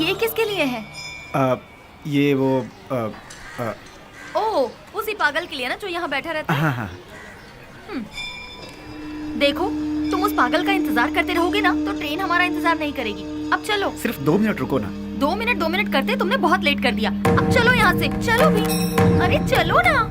ये किसके लिए है? ये वो ओह, उसी पागल के लिए ना जो यहाँ बैठा रहता है। हाँ हाँ। देखो, तुम उस पागल का इंतजार करते रहोगे ना तो ट्रेन हमारा इंतजार नहीं करेगी। अब चलो। सिर्फ 2 मिनट रुको ना। 2 मिनट करते तुमने बहुत लेट कर दिया। अब चलो यहाँ से, चलो भी। अरे चलो ना।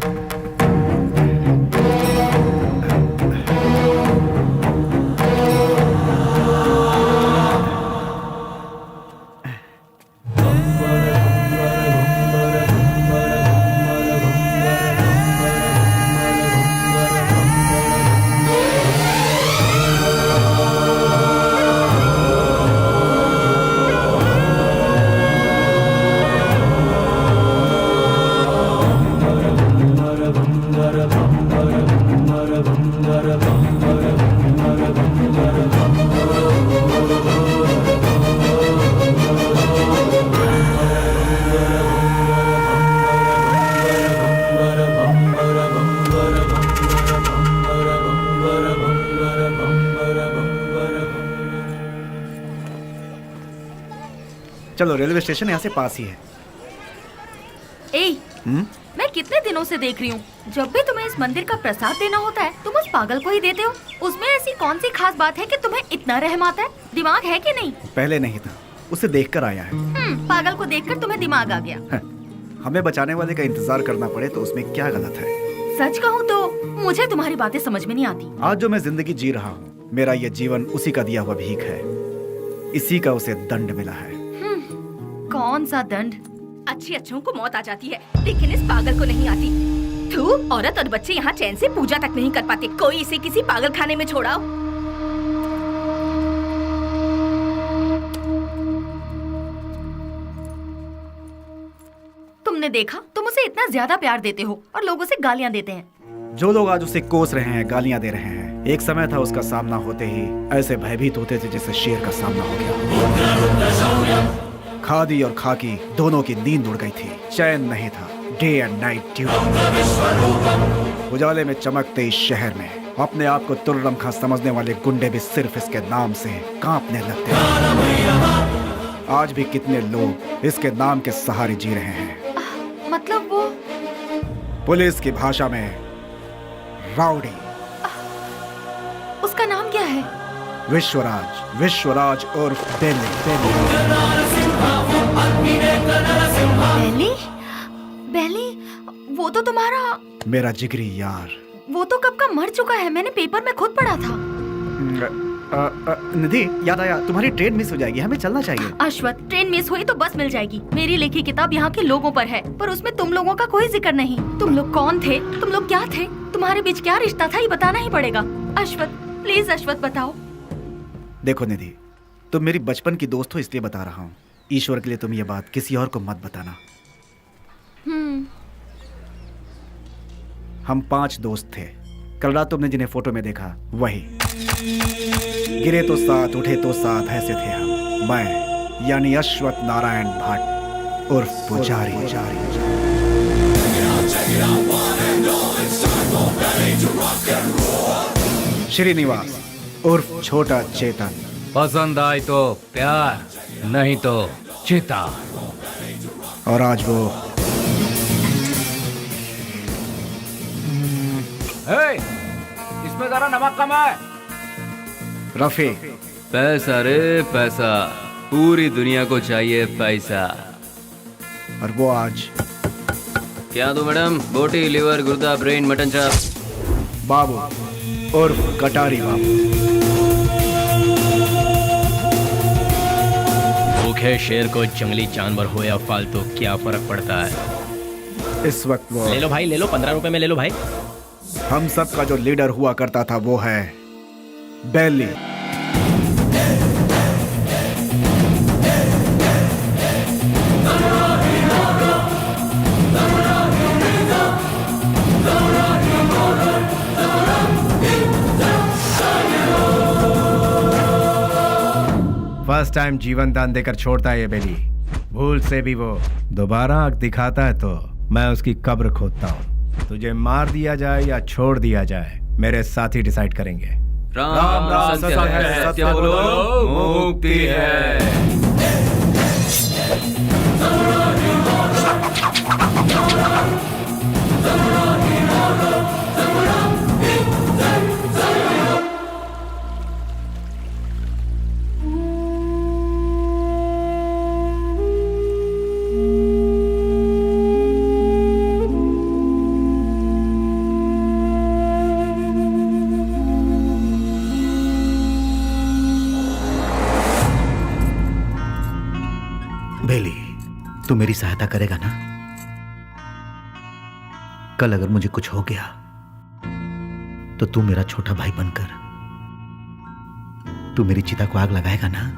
चलो, रेलवे स्टेशन यहाँ से पास ही है। मैं कितने दिनों से देख रही हूँ, जब भी तुम्हें इस मंदिर का प्रसाद देना होता है तुम उस पागल को ही देते हो। उसमें ऐसी कौन सी खास बात है कि तुम्हें इतना रहम आता है? दिमाग है कि नहीं? पहले नहीं था, उसे देखकर आया है। पागल को देखकर तुम्हें दिमाग आ गया। हमें बचाने वाले का इंतजार करना पड़े तो उसमें क्या गलत है? सच कहूँ तो मुझे तुम्हारी बातें समझ में नहीं आती। आज जो मैं जिंदगी जी रहा हूँ, मेरा ये जीवन उसी का दिया हुआ भीख है। इसी का उसे दंड मिला है। कौन सा दंड? अच्छी अच्छों को मौत आ जाती है, लेकिन इस पागल को नहीं आती। थू, औरत और बच्चे यहाँ चैन से पूजा तक नहीं कर पाते। कोई इसे किसी पागल खाने में छोड़ाओ। तुमने देखा, तुम उसे इतना ज्यादा प्यार देते हो और लोग उसे गालियाँ देते हैं। जो लोग आज उसे कोस रहे हैं, गालियाँ दे रहे हैं, एक समय था उसका सामना होते ही ऐसे भयभीत होते थे जैसे शेर का सामना हो गया। खादी और खाकी दोनों की नींद उड़ गई थी, चैन नहीं था। Day and night duty. उजाले में चमकते इस शहर में अपने आप को तुर्रम खां समझने वाले गुंडे भी सिर्फ इसके नाम से कांपने लगते हैं। आज भी कितने लोग इसके नाम के सहारे जी रहे हैं। मतलब वो पुलिस की भाषा में राउडी। उसका नाम क्या है? विश्वराज। विश्वराज उर्फ बेली। बेली? बेली? वो तो तुम्हारा मेरा जिगरी यार। वो तो कब का मर चुका है, मैंने पेपर में खुद पढ़ा था। निधि, याद आया, तुम्हारी ट्रेन मिस हो जाएगी, हमें चलना चाहिए। अश्वथ, ट्रेन मिस हुई तो बस मिल जाएगी। मेरी लिखी किताब यहाँ के लोगों पर है, पर उसमें तुम लोगों का कोई जिक्र नहीं। तुम लोग कौन थे? तुम लोग क्या थे? तुम्हारे बीच क्या रिश्ता था? ये बताना ही पड़ेगा। अश्वथ, प्लीज अश्वथ बताओ। देखो निधि, तुम मेरी बचपन की दोस्त हो इसलिए बता रहा हूँ। ईश्वर के लिए तुम ये बात किसी और को मत बताना। हम 5 दोस्त थे। कल रात तुमने जिन्हें फोटो में देखा वही। गिरे तो साथ, उठे तो साथ, ऐसे थे हम। मैं यानी अश्वथ नारायण भट्ट उर्फ पुजारी। श्रीनिवास उर्फ छोटा चेतन। पसंद आए तो प्यार, नहीं तो चिता। और आज वो इसमें जरा नमक कम है। रफी। पैसा रे पैसा, पूरी दुनिया को चाहिए पैसा। और वो आज क्या दो मैडम? बोटी, लिवर, गुर्दा, ब्रेन, मटन चाप। बाबू उर्फ कटारी बाबू। भूखे शेर को जंगली जानवर हो या फालतू क्या फर्क पड़ता है। इस वक्त वो ले लो भाई, ले लो, 15 रुपए में ले लो भाई। हम सब का जो लीडर हुआ करता था वो है बेली। फर्स्ट टाइम जीवन दान देकर छोड़ता है ये बेली। भूल से भी वो दोबारा आंख दिखाता है तो मैं उसकी कब्र खोदता हूँ। तुझे मार दिया जाए या छोड़ दिया जाए, मेरे साथी डिसाइड करेंगे। राम राम सत्य है, सत्य बोलो मुक्ति है। बेली, तू मेरी सहायता करेगा ना? कल अगर मुझे कुछ हो गया तो तू मेरा छोटा भाई बनकर तू मेरी चिता को आग लगाएगा ना?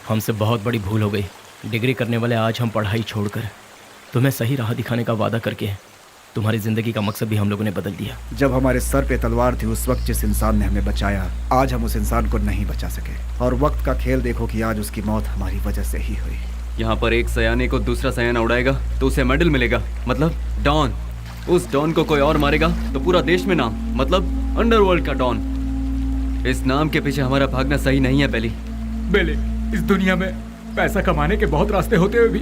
हमसे बहुत बड़ी भूल हो गई। डिग्री करने वाले आज हम पढ़ाई छोड़कर तुम्हें सही राह दिखाने का वादा करके तुम्हारी जिंदगी का मकसद भी हम लोगों ने बदल दिया। जब हमारे सर पे तलवार थी उस वक्त जिस इंसान ने हमें बचाया, आज हम उस इंसान को नहीं बचा सके। और वक्त का खेल देखो कि आज उसकी मौत हमारी वजह से ही हुई। यहाँ पर एक सयाने को दूसरा सयाना उड़ाएगा तो उसे मेडल मिलेगा, मतलब डॉन। उस डॉन को कोई और मारेगा तो पूरा देश में नाम, मतलब अंडरवर्ल्ड का डॉन। इस नाम के पीछे हमारा भागना सही नहीं है बेली। बेले, इस दुनिया में पैसा कमाने के बहुत रास्ते होते हुए भी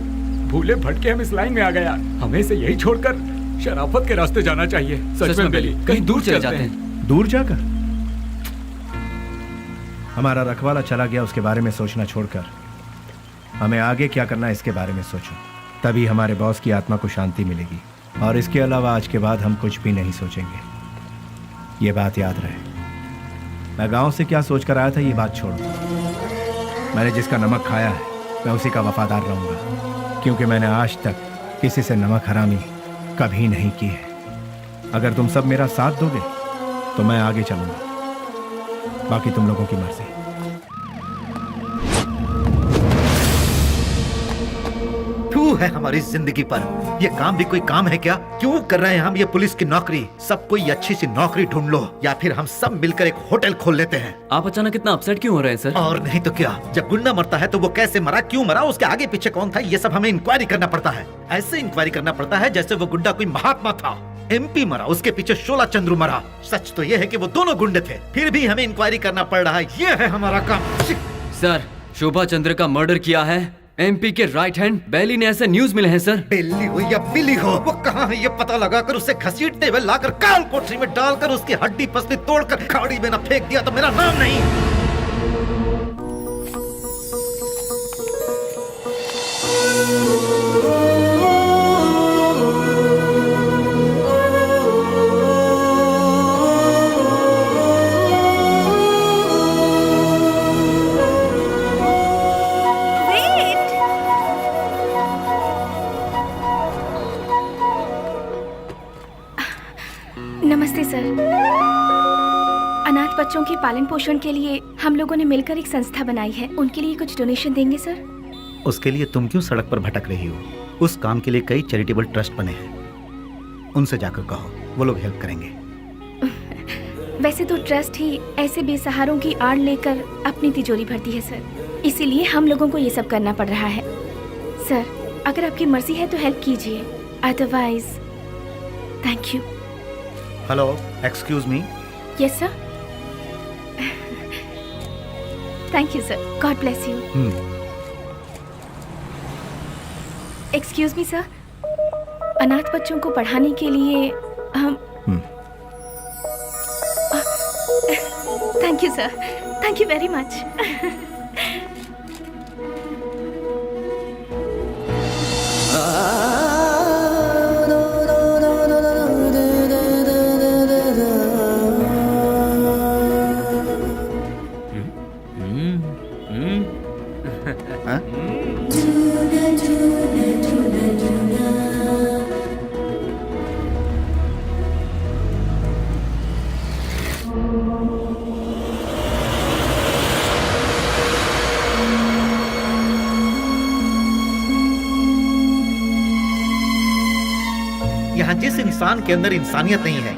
भूले भटके हम इस लाइन में आ गया। हमें इसे यही छोड़कर शराफत के रास्ते जाना चाहिए। सच में बेली, कहीं दूर चले जाते हैं। दूर जाकर? हमारा रखवाला चला गया, उसके बारे में सोचना छोड़कर हमें आगे क्या करना है इसके बारे में सोचो। तभी हमारे बॉस की आत्मा को शांति मिलेगी। और इसके अलावा आज के बाद हम कुछ भी नहीं सोचेंगे। ये बात याद रहे। मैं गांव से क्या सोचकर आया था ये बात छोड़ो। मैंने जिसका नमक खाया है मैं उसी का वफादार रहूंगा, क्योंकि मैंने आज तक किसी से नमक हरामी कभी नहीं की है। अगर तुम सब मेरा साथ दोगे तो मैं आगे चलूंगा, बाकी तुम लोगों की मर्जी। तू है हमारी जिंदगी पर। ये काम भी कोई काम है क्या? क्यों कर रहे हैं हम ये पुलिस की नौकरी? सब कोई अच्छी सी नौकरी ढूंढ लो या फिर हम सब मिलकर एक होटल खोल लेते हैं। आप अचानक इतना अपसेट क्यों हो रहे हैं सर? और नहीं तो क्या, जब गुंडा मरता है तो वो कैसे मरा, क्यों मरा, उसके आगे पीछे कौन था, ये सब हमें इंक्वायरी करना पड़ता है। ऐसे इंक्वायरी करना पड़ता है जैसे वो गुंडा कोई महात्मा था। MP मरा, उसके पीछे शोला चंद्रू मरा। सच तो ये है कि वो दोनों गुंडे थे, फिर भी हमें इंक्वायरी करना पड़ रहा है। ये है हमारा काम। सर, शोभा चंद्र का मर्डर किया है MP के राइट हैंड बेली ने, ऐसे न्यूज मिले हैं सर। बेली हो या बिली हो, वो कहाँ है ये पता लगाकर उसे घसीटते हुए लाकर काल कोठरी में डालकर उसकी हड्डी पसली तोड़कर खाड़ी में न फेंक दिया तो मेरा नाम नहीं। नमस्ते सर। अनाथ बच्चों के पालन पोषण के लिए हम लोगों ने मिलकर एक संस्था बनाई है। उनके लिए कुछ डोनेशन देंगे सर? उसके लिए तुम क्यों सड़क पर भटक रही हो? उस काम के लिए कई चैरिटेबल ट्रस्ट बने हैं, उनसे जाकर कहो, वो लोग हेल्प करेंगे। वैसे तो ट्रस्ट ही ऐसे बेसहारों की आड़ लेकर अपनी तिजोरी भरती है सर, इसीलिए हम लोगों को ये सब करना पड़ रहा है। सर, अगर आपकी मर्जी है तो हेल्प कीजिए, otherwise thank you. Hello, excuse me. Yes sir. Thank you sir, God bless you. Excuse me sir, अनाथ बच्चों को पढ़ाने के लिए हम thank you sir, thank you very much. यहाँ जिस इंसान के अंदर इंसानियत नहीं है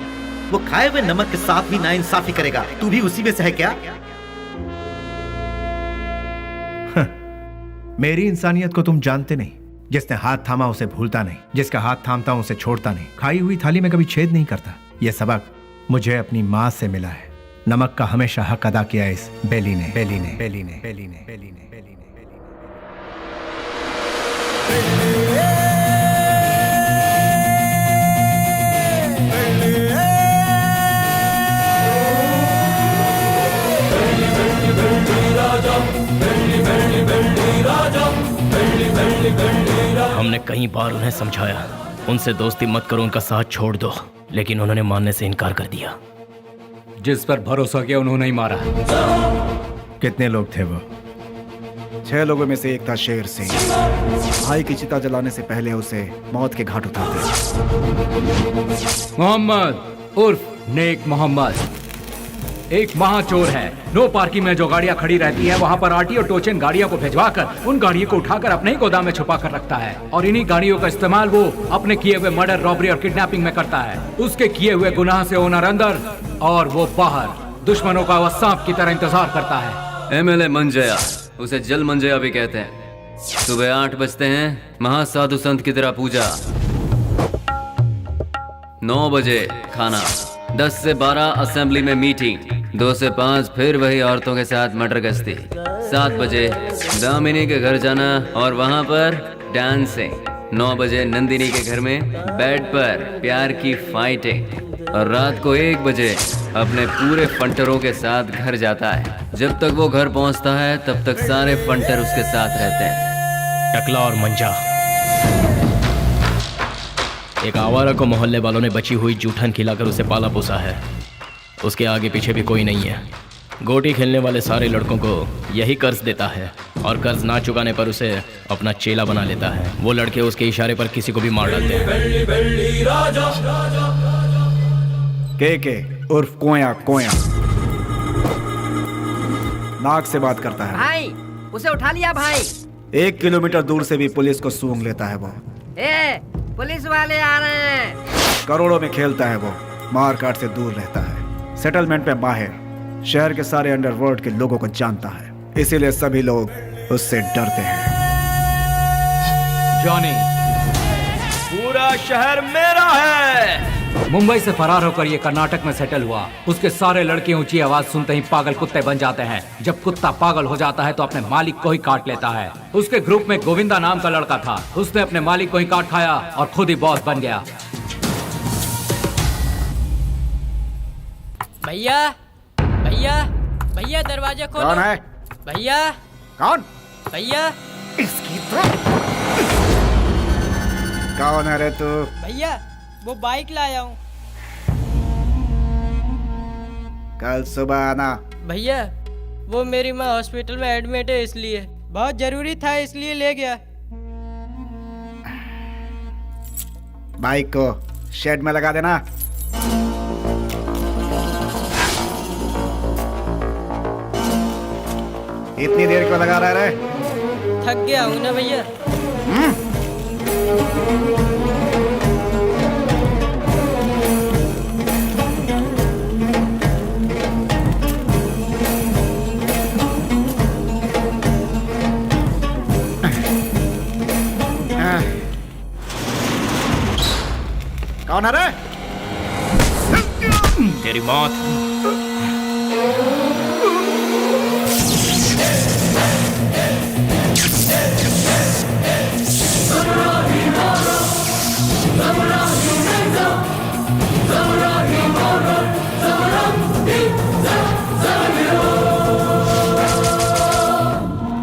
वो खाए हुए नमक के साथ भी नाइंसाफी करेगा। तू भी उसी में से है क्या? मेरी इंसानियत को तुम जानते नहीं, जिसने हाथ थामा उसे भूलता नहीं, जिसका हाथ थामता हूं उसे छोड़ता नहीं, खाई हुई थाली में कभी छेद नहीं करता। यह सबक मुझे अपनी माँ से मिला है। नमक का हमेशा हक अदा किया इस बेली ने, बेली ने, बेली ने, बेली ने, बेली ने, बेली ने, हमने कई बार उन्हें समझाया, उनसे दोस्ती मत करो, उनका साथ छोड़ दो, लेकिन उन्होंने मानने से इनकार कर दिया। जिस पर भरोसा किया उन्होंने ही मारा। कितने लोग थे वो? 6 लोगों में से एक था शेर सिंह। भाई की चिता जलाने से पहले उसे मौत के घाट उतारते। मोहम्मद उर्फ नेक मोहम्मद एक महाचोर है। नो पार्किंग में जो गाड़ियां खड़ी रहती हैं वहां पर आरटी और टोचन गाड़ियों को भिजवाकर उन गाड़ियों को उठाकर अपने ही गोदाम में छुपा कर रखता है और इन्हीं गाड़ियों का इस्तेमाल वो अपने किए हुए मर्डर, रॉबरी और किडनैपिंग में करता है। उसके किए हुए गुनाह से ओनर अंदर और वो बाहर, दुश्मनों का वह सांप की तरह इंतजार करता है। MLA मंजया, उसे जल मंजया भी कहते हैं। सुबह 8 बजते हैं, महासाधु संत की तरह पूजा। 9 बजे खाना, 10 से 12 असेंबली में मीटिंग, 2 से 5 फिर वही औरतों के साथ मटर गश्ती, 7 बजे दामिनी के घर जाना और वहां पर डांसिंग, 9 बजे नंदिनी के घर में बेड पर प्यार की फाइटिंग और रात को 1 बजे अपने पूरे फंटरों के साथ घर जाता है। जब तक वो घर पहुंचता है तब तक सारे फंटर उसके साथ रहते हैं। टकला और मंजा, एक आवारा को मोहल्ले वालों ने बची हुई जूठन खिलाकर उसे पाला पोसा है। उसके आगे पीछे भी कोई नहीं है। गोटी खेलने वाले सारे लड़कों को यही कर्ज देता है और कर्ज ना चुकाने पर उसे अपना चेला बना लेता है। वो लड़के उसके इशारे पर किसी को भी मार डालते हैं। के उर्फ कोया कोया नाक से बात करता है। भाई उसे उठा लिया भाई। 1 किलोमीटर दूर से भी पुलिस को सूंघ लेता है वो। ए, पुलिस वाले आ रहे हैं। करोड़ों में खेलता है वो, मार काट से दूर रहता है, सेटलमेंट पे माहिर, शहर के सारे अंडरवर्ल्ड के लोगों को जानता है, इसीलिए सभी लोग उससे डरते हैं। जॉनी, पूरा शहर मेरा है। मुंबई से फरार होकर ये कर्नाटक में सेटल हुआ। उसके सारे लड़के ऊंची आवाज सुनते ही पागल कुत्ते बन जाते हैं। जब कुत्ता पागल हो जाता है तो अपने मालिक को ही काट लेता है। उसके ग्रुप में गोविंदा नाम का लड़का था। उसने अपने मालिक को ही काट खाया और खुद ही बॉस बन गया। भैया भैया भैया दरवाजा खोलो। कौन है? भैया। कौन? भैया। इसकी तो कौन है रे तू? भैया वो बाइक लाया हूँ। कल सुबह आना। भैया वो मेरी माँ हॉस्पिटल में एडमिट है, इसलिए बहुत जरूरी था, इसलिए ले गया। बाइक को शेड में लगा देना। इतनी देर क्यों लगा रहा है? थक गया हूँ ना भैया। कौन है रे? तेरी मौत।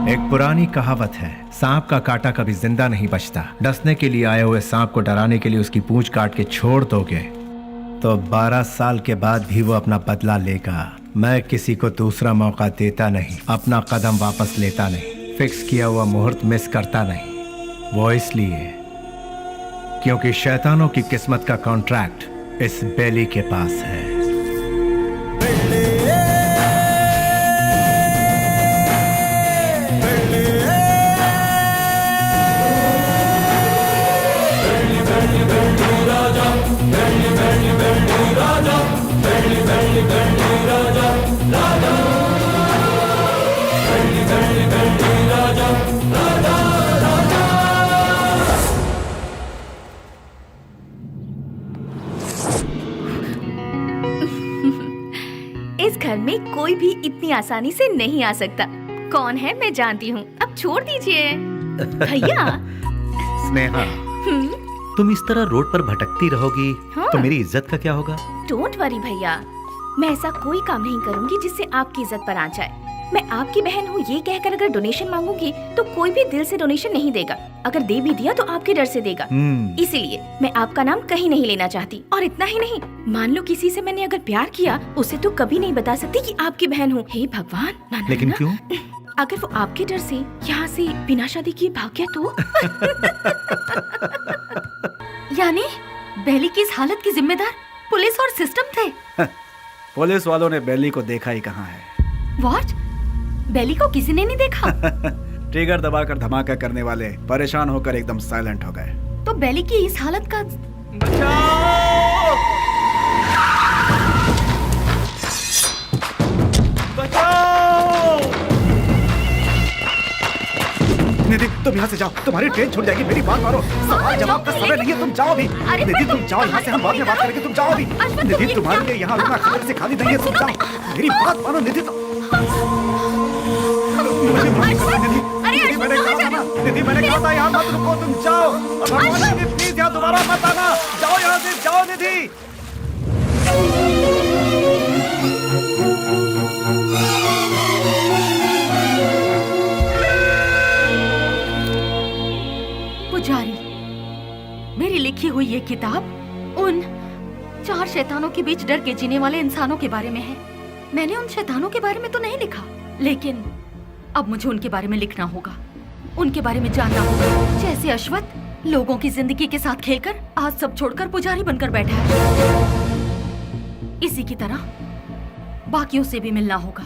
एक पुरानी कहावत है, सांप का काटा कभी जिंदा नहीं बचता। डसने के लिए आए हुए सांप को डराने के लिए उसकी पूंछ काट के छोड़ दोगे तो 12 साल के बाद भी वो अपना बदला लेगा। मैं किसी को दूसरा मौका देता नहीं, अपना कदम वापस लेता नहीं, फिक्स किया हुआ मुहूर्त मिस करता नहीं। वो इसलिए क्योंकि शैतानों की किस्मत का कॉन्ट्रैक्ट इस बेली के पास है। में कोई भी इतनी आसानी से नहीं आ सकता। कौन है मैं जानती हूँ, अब छोड़ दीजिए। भैया। स्नेहा, तुम इस तरह रोड पर भटकती रहोगी हाँ। तो मेरी इज्जत का क्या होगा? डोंट वरी भैया, मैं ऐसा कोई काम नहीं करूँगी जिससे आपकी इज्जत पर आ जाए। मैं आपकी बहन हूँ ये कहकर अगर डोनेशन मांगूंगी तो कोई भी दिल से डोनेशन नहीं देगा। अगर दे भी दिया तो आपके डर से देगा। इसीलिए मैं आपका नाम कहीं नहीं लेना चाहती। और इतना ही नहीं, मान लो किसी से मैंने अगर प्यार किया, उसे तो कभी नहीं बता सकती कि आपकी बहन हूँ। हे भगवान, ना, ना, लेकिन ना। क्यों? अगर वो आपके डर से यहाँ से बिना शादी किए भाग गया तो? यानी बेली की इस हालत की जिम्मेदार पुलिस और सिस्टम थे। पुलिस वालों ने बेली को देखा ही कहाँ है। व्हाट? बेली को किसी ने नहीं देखा? ट्रिगर दबाकर धमाका करने वाले परेशान होकर एकदम साइलेंट हो गए। तो बेली की इस हालत का निधि, तुम यहाँ से जाओ, तुम्हारी ट्रेन छूट जाएगी। मेरी बात मानो, सवाल जवाब का समय नहीं है, तुम जाओ अभी। निधि तुम जाओ यहाँ से, हम बाद में बात करेंगे, तुम जाओ अभी। निधि तुम्हारे लिए यहाँ रुकना खबर से खाली नहीं है, तुम जाओ। मेरी बात मानो निधि। मुझे माफ करो निधि, निधि मैंने कहा था ना, निधि मैंने कहा था यहाँ मत रुको, तुम जाओ। भगवान निधि प्लीज यहाँ दोबारा मत आना, जाओ यहाँ से, जाओ निधि। पुजारी, मेरी लिखी हुई ये किताब उन 4 शैतानों के बीच डर के जीने वाले इंसानों के बारे में है। मैंने उन शैतानों के बारे में तो नहीं लिखा, लेकिन अब मुझे उनके बारे में लिखना होगा, उनके बारे में जानना होगा। जैसे अश्वत्थ लोगों की जिंदगी के साथ खेलकर आज सब छोड़कर पुजारी बनकर बैठा है, इसी की तरह बाकियों से भी मिलना होगा।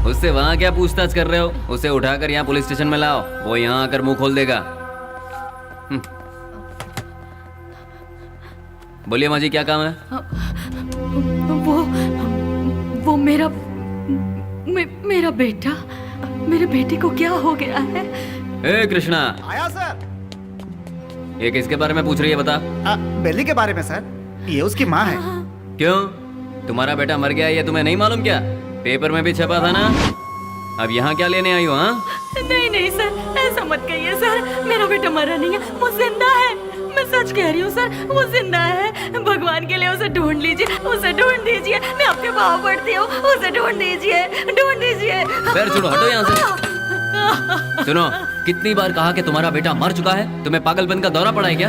उससे वहाँ क्या पूछताछ कर रहे हो? उसे उठाकर यहाँ पुलिस स्टेशन में लाओ, वो यहाँ आकर मुंह खोल देगा। बोलिए माँ जी, क्या काम है? वो मेरा बेटा, मेरे बेटे को क्या हो गया है? ए कृष्णा, आया सर। ये किसके बारे में पूछ रही है बता? बेली के बारे में सर, ये उसकी माँ है। क्यों, तुम्हारा बेटा मर गया ये तुम्हें नहीं मालूम क्या? पेपर में भी छपा था ना। अब यहाँ क्या लेने आई हो? हाँ नहीं नहीं सर, ऐसा मत कहिए सर, मेरा बेटा मरा नहीं है, वो जिंदा है, मैं सच कह रही हूँ सर, वो जिंदा है। भगवान के लिए उसे ढूंढ लीजिए, उसे ढूंढ दीजिए। मैं आपके पाँव पड़ती हूँ, उसे ढूंढ दीजिए, ढूंढ दीजिए। पैर छोड़ो, हटो यहाँ से। सुनो, कितनी बार कहा कि तुम्हारा बेटा मर चुका है? तुम्हें पागलपन का दौरा पड़ा है क्या?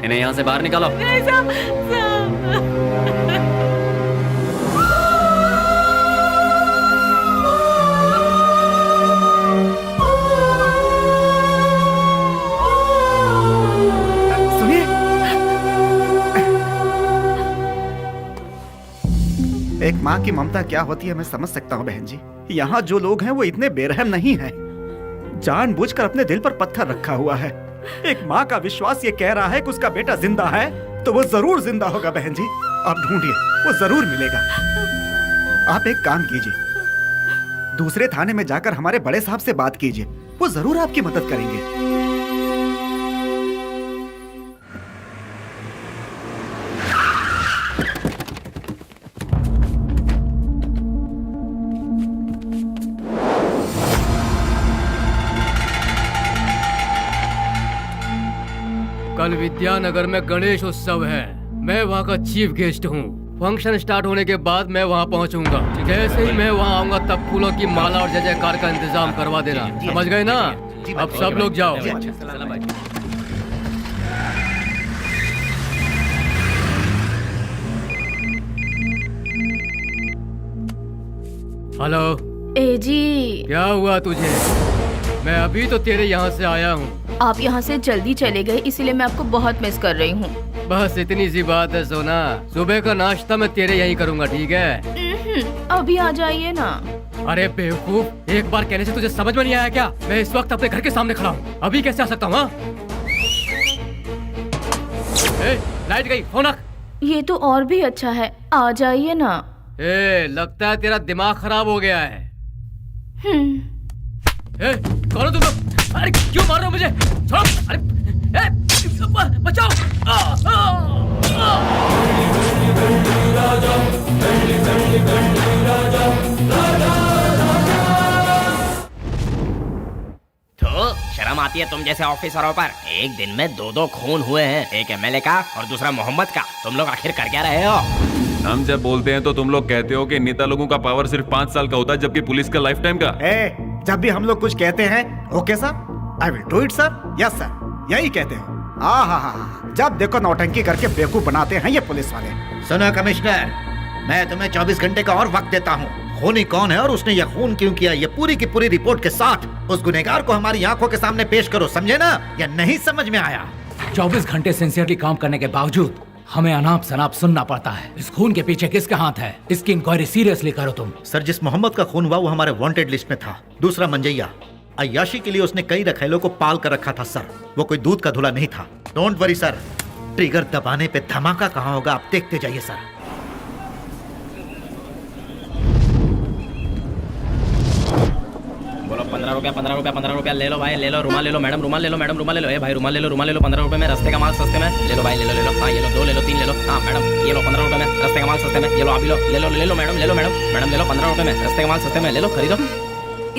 इन्हें यहाँ से बाहर निकालो। सुनिए, एक माँ की ममता क्या होती है मैं समझ सकता हूँ बहन जी। यहाँ जो लोग हैं वो इतने बेरहम नहीं हैं। जानबूझकर अपने दिल पर पत्थर रखा हुआ है। एक माँ का विश्वास ये कह रहा है कि उसका बेटा जिंदा है, तो वो जरूर जिंदा होगा बहन जी। आप ढूंढिए, वो जरूर मिलेगा। आप एक काम कीजिए, दूसरे थाने में जाकर हमारे बड़े साहब से बात कीजिए, वो जरूर आपकी मदद करेंगे। कल विद्यानगर में गणेश उत्सव है। मैं वहाँ का चीफ गेस्ट हूँ। फंक्शन स्टार्ट होने के बाद मैं वहाँ पहुँचूंगा। जैसे ही मैं वहाँ आऊंगा तब फूलों की माला और जय जयकार का इंतजाम करवा देना। समझ गए ना? अब सब लोग जाओ। हेलो। ए जी, क्या हुआ तुझे? मैं अभी तो तेरे यहाँ से आया हूँ। आप यहाँ से जल्दी चले गए, इसीलिए मैं आपको बहुत मिस कर रही हूँ। बस इतनी सी बात है सोना। सुबह का नाश्ता मैं तेरे यहीं करूँगा, ठीक है? अभी आ जाइए ना। अरे बेवकूफ, एक बार कहने से तुझे समझ में नहीं आया क्या? मैं इस वक्त अपने घर के सामने खड़ा हूँ, अभी कैसे आ सकता हूँ? लाइट गई, फोन रख। ये तो और भी अच्छा है, आ जाइए ना। लगता है तेरा दिमाग खराब हो गया है। कौन हो तुम लोग? अरे क्यों मार रहे हो मुझे? छोड़ो! अरे बचाओ! तो शर्म आती है तुम जैसे ऑफिसरों पर? एक दिन में दो खून हुए हैं, एक एमएलए का और दूसरा मोहम्मद का। तुम लोग आखिर कर क्या रहे हो? हम जब बोलते हैं तो तुम लोग कहते हो कि नेता लोगों का पावर सिर्फ 5 साल का होता है, जबकि पुलिस का लाइफ टाइम का। जब भी हम लोग कुछ कहते हैं, okay sir, I will do it sir, yes sir, यही कहते हो। जब देखो नौटंकी करके बेवकूफ बनाते हैं ये पुलिस वाले। सुनो कमिश्नर, मैं तुम्हें 24 घंटे का और वक्त देता हूँ। खूनी कौन है और उसने यह खून क्यों किया, ये पूरी की पूरी रिपोर्ट के साथ उस गुनहगार को हमारी आंखों के सामने पेश करो, समझे ना? या नहीं समझ में आया? 24 घंटे सिंसियरली काम करने के बावजूद हमें अनाप शनाप सुनना पड़ता है। इस खून के पीछे किसका हाथ है? इसकी इंक्वायरी सीरियसली करो तुम। सर, जिस मोहम्मद का खून हुआ वो हमारे वांटेड लिस्ट में था। दूसरा मंजैया, अय्याशी के लिए उसने कई रखेलों को पाल कर रखा था सर। वो कोई दूध का धुला नहीं था। डोंट वरी सर, ट्रिगर दबाने पे धमाका कहाँ होगा आप देखते जाइए सर। बोलो 15 रुपया 15 रुपया 15 रुपया ले लो भाई, ले लो। रुमाल ले लो मैडम, रुमाल ले लो मैडम, रुमाल ले लो। ए भाई रुमाल ले लो, रुमाल ले लो। 15 रुपए में रास्ते का माल सस्ते में ले लो भाई, ले लो ले लो। हाँ ये लो, 2 ले लो, 3 ले लो। हाँ मैडम ये लो 15 रुपए में रास्ते का माल सस्ते में, ये लो आप भी लो, ले लो ले लो मैडम, ले लो मैडम, मैडम ले लो 15 रुपए में रास्ते का माल सस्ते में, ले लो खरीदो।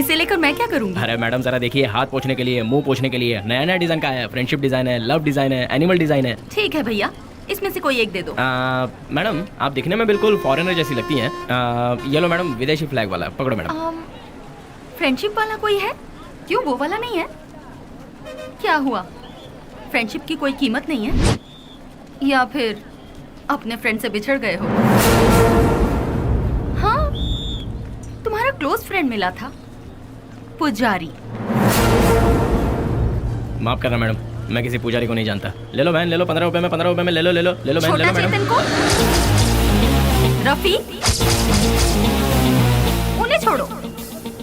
इसे लेकर मैं क्या करूँगी? अरे मैडम जरा देखिए, हाथ पोंछने के लिए, मुंह पोंछने के लिए नया नया डिजाइन का है। फ्रेंडशिप डिजाइन है, लव डिजाइन है, एनिमल डिजाइन है। ठीक है भैया, इसमें से कोई एक दे दो। मैडम आप दिखने में बिल्कुल फॉरेनर जैसी लगती हैं। ये लो मैडम, विदेशी फ्लैग वाला, पकड़ो मैडम। फ्रेंडशिप वाला कोई है? क्यों वो वाला नहीं है? क्या हुआ, फ्रेंडशिप की कोई कीमत नहीं है? या फिर अपने फ्रेंड से बिछड़ गए हो? हाँ, तुम्हारा क्लोज फ्रेंड मिला था, पुजारी। माफ करना मैडम, मैं किसी पुजारी को नहीं जानता। ले लो बहन, ले लो 15 रुपए में, 15 रुपए में ले लो, ले लो ले लो बहन, ले लो मैडम। रफी, उन्हें छोड़ो।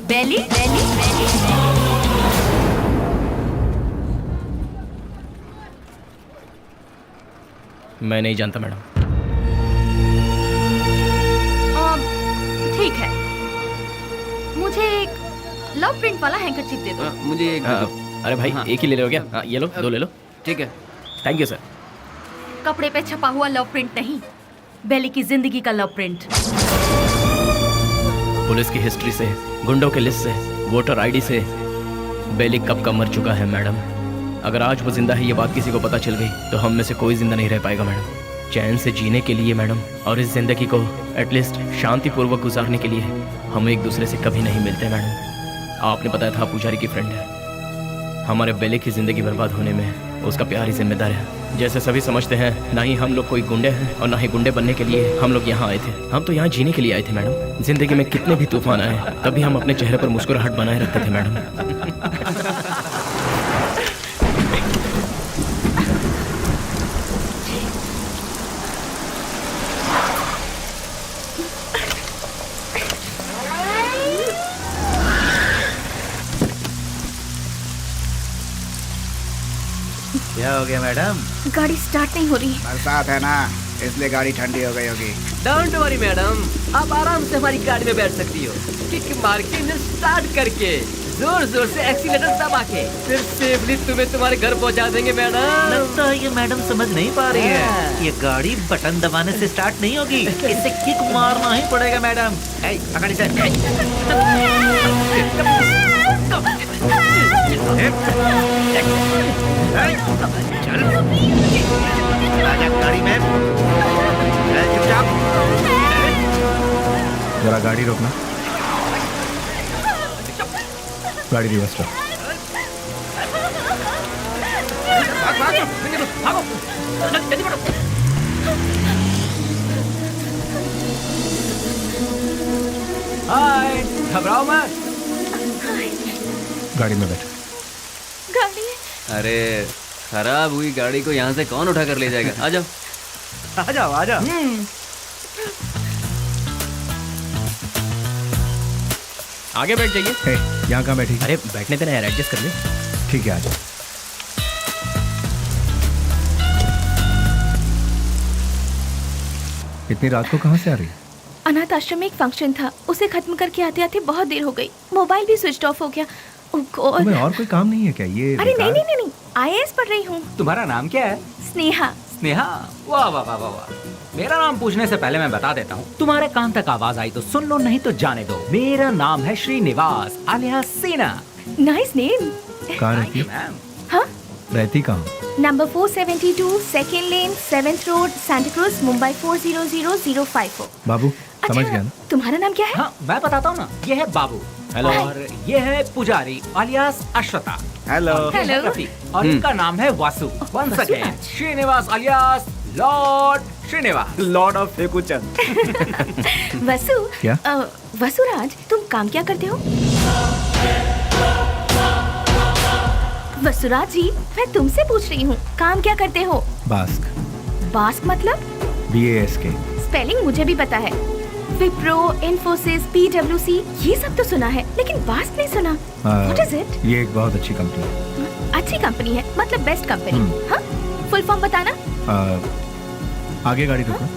बेली बेली बेली। मैं नहीं जानता मैडम। ठीक है, मुझे एक लव प्रिंट वाला हैंकरचीफ दे दो। मुझे एक अरे भाई एक ही ले लो क्या? ये लो, 2 ले लो। ठीक है, थैंक यू सर। कपड़े पे छपा हुआ लव प्रिंट नहीं, बेली की जिंदगी का लव प्रिंट। पुलिस की हिस्ट्री से, गुंडों के लिस्ट से, वोटर आईडी से बेली कब का मर चुका है मैडम। अगर आज वो जिंदा है ये बात किसी को पता चल गई तो हम में से कोई जिंदा नहीं रह पाएगा मैडम। चैन से जीने के लिए मैडम, और इस जिंदगी को एटलीस्ट शांतिपूर्वक गुजारने के लिए हम एक दूसरे से कभी नहीं मिलते मैडम। आपने बताया था पुजारी की फ्रेंड है। हमारे बेले की जिंदगी बर्बाद होने में उसका प्यार ही जिम्मेदार है। जैसे सभी समझते हैं, ना ही हम लोग कोई गुंडे हैं और ना ही गुंडे बनने के लिए हम लोग यहाँ आए थे। हम तो यहाँ जीने के लिए आए थे मैडम। जिंदगी में कितने भी तूफान आए तभी हम अपने चेहरे पर मुस्कुराहट बनाए रखते थे मैडम। क्या हो गया मैडम? गाड़ी स्टार्ट नहीं हो रही। बरसात है ना, इसलिए गाड़ी ठंडी हो गई होगी। डोंट वरी मैडम, आप आराम से हमारी गाड़ी में बैठ सकती हो। किक मार के इंजन स्टार्ट करके जोर जोर से एक्सीलेटर दबा के फिर सेफली तुम्हें तुम्हारे घर पहुंचा देंगे मैडम। लगता है ये मैडम समझ नहीं पा रही है। ये गाड़ी बटन दबाने से स्टार्ट नहीं होगी, इसे किक मारना ही पड़ेगा मैडम। पकड़ इसे। चल गाड़ी में चुपचाप। जरा गाड़ी रोकना। गाड़ी रिवर्स कर। हाय, घबराओ मत। गाड़ी में बैठ। गाड़ी अरे खराब हुई गाड़ी को यहाँ से कौन उठा कर ले जाएगा? आ जाओ आ जाओ आ जाओ। आगे बैठ जाइए। यहाँ कहाँ बैठी? अरे बैठने देना यार, एडजस्ट कर ले। ठीक है, आ जाओ। इतनी रात को कहाँ से आ रही? अनाथ आश्रम में एक फंक्शन था, उसे खत्म करके आते आते बहुत देर हो गई। मोबाइल भी स्विच ऑफ हो गया। ओह गॉड। तुम्हें और कोई काम नहीं है क्या? ये अरे नहीं नहीं नहीं, IAS पढ़ रही हूँ। तुम्हारा नाम क्या है? स्नेहा। स्नेहा, वाह वाह वाह वाह वाह। मेरा नाम पूछने से पहले मैं बता देता हूँ, तुम्हारे कान तक आवाज आई तो सुन लो, नहीं तो जाने दो। मेरा नाम है श्रीनिवास आलिया सेना। Nice name. कहाँ रहती? हाँ? रहती कहाँ? नंबर 472 सेकेंड लेन 7th road Santa cruise Mumbai 400054। बाबू समझ गया ना? तुम्हारा नाम क्या है? हाँ मैं बताता हूँ ना, ये है बाबू। हेलो। और ये है पुजारी आलियास अश्वता। हेलो। हेलो। और इनका नाम है Vasu. Once again Srinivas alias lord Srinivas, lord of Fekuchand. Vasu. क्या? वसुराज, तुम काम क्या करते हो? वसुराज जी, मैं तुमसे पूछ रही हूँ, काम क्या करते हो? बास्क। बास्क मतलब? BASK। स्पेलिंग मुझे भी पता है। विप्रो, इन्फोसिस, PwC, ये सब तो सुना है, लेकिन बास्क नहीं सुना। What is it? ये एक बहुत अच्छी कंपनी है। अच्छी कंपनी है मतलब बेस्ट कंपनी? हाँ? फुल फॉर्म बताना। आगे गाड़ी रोकना।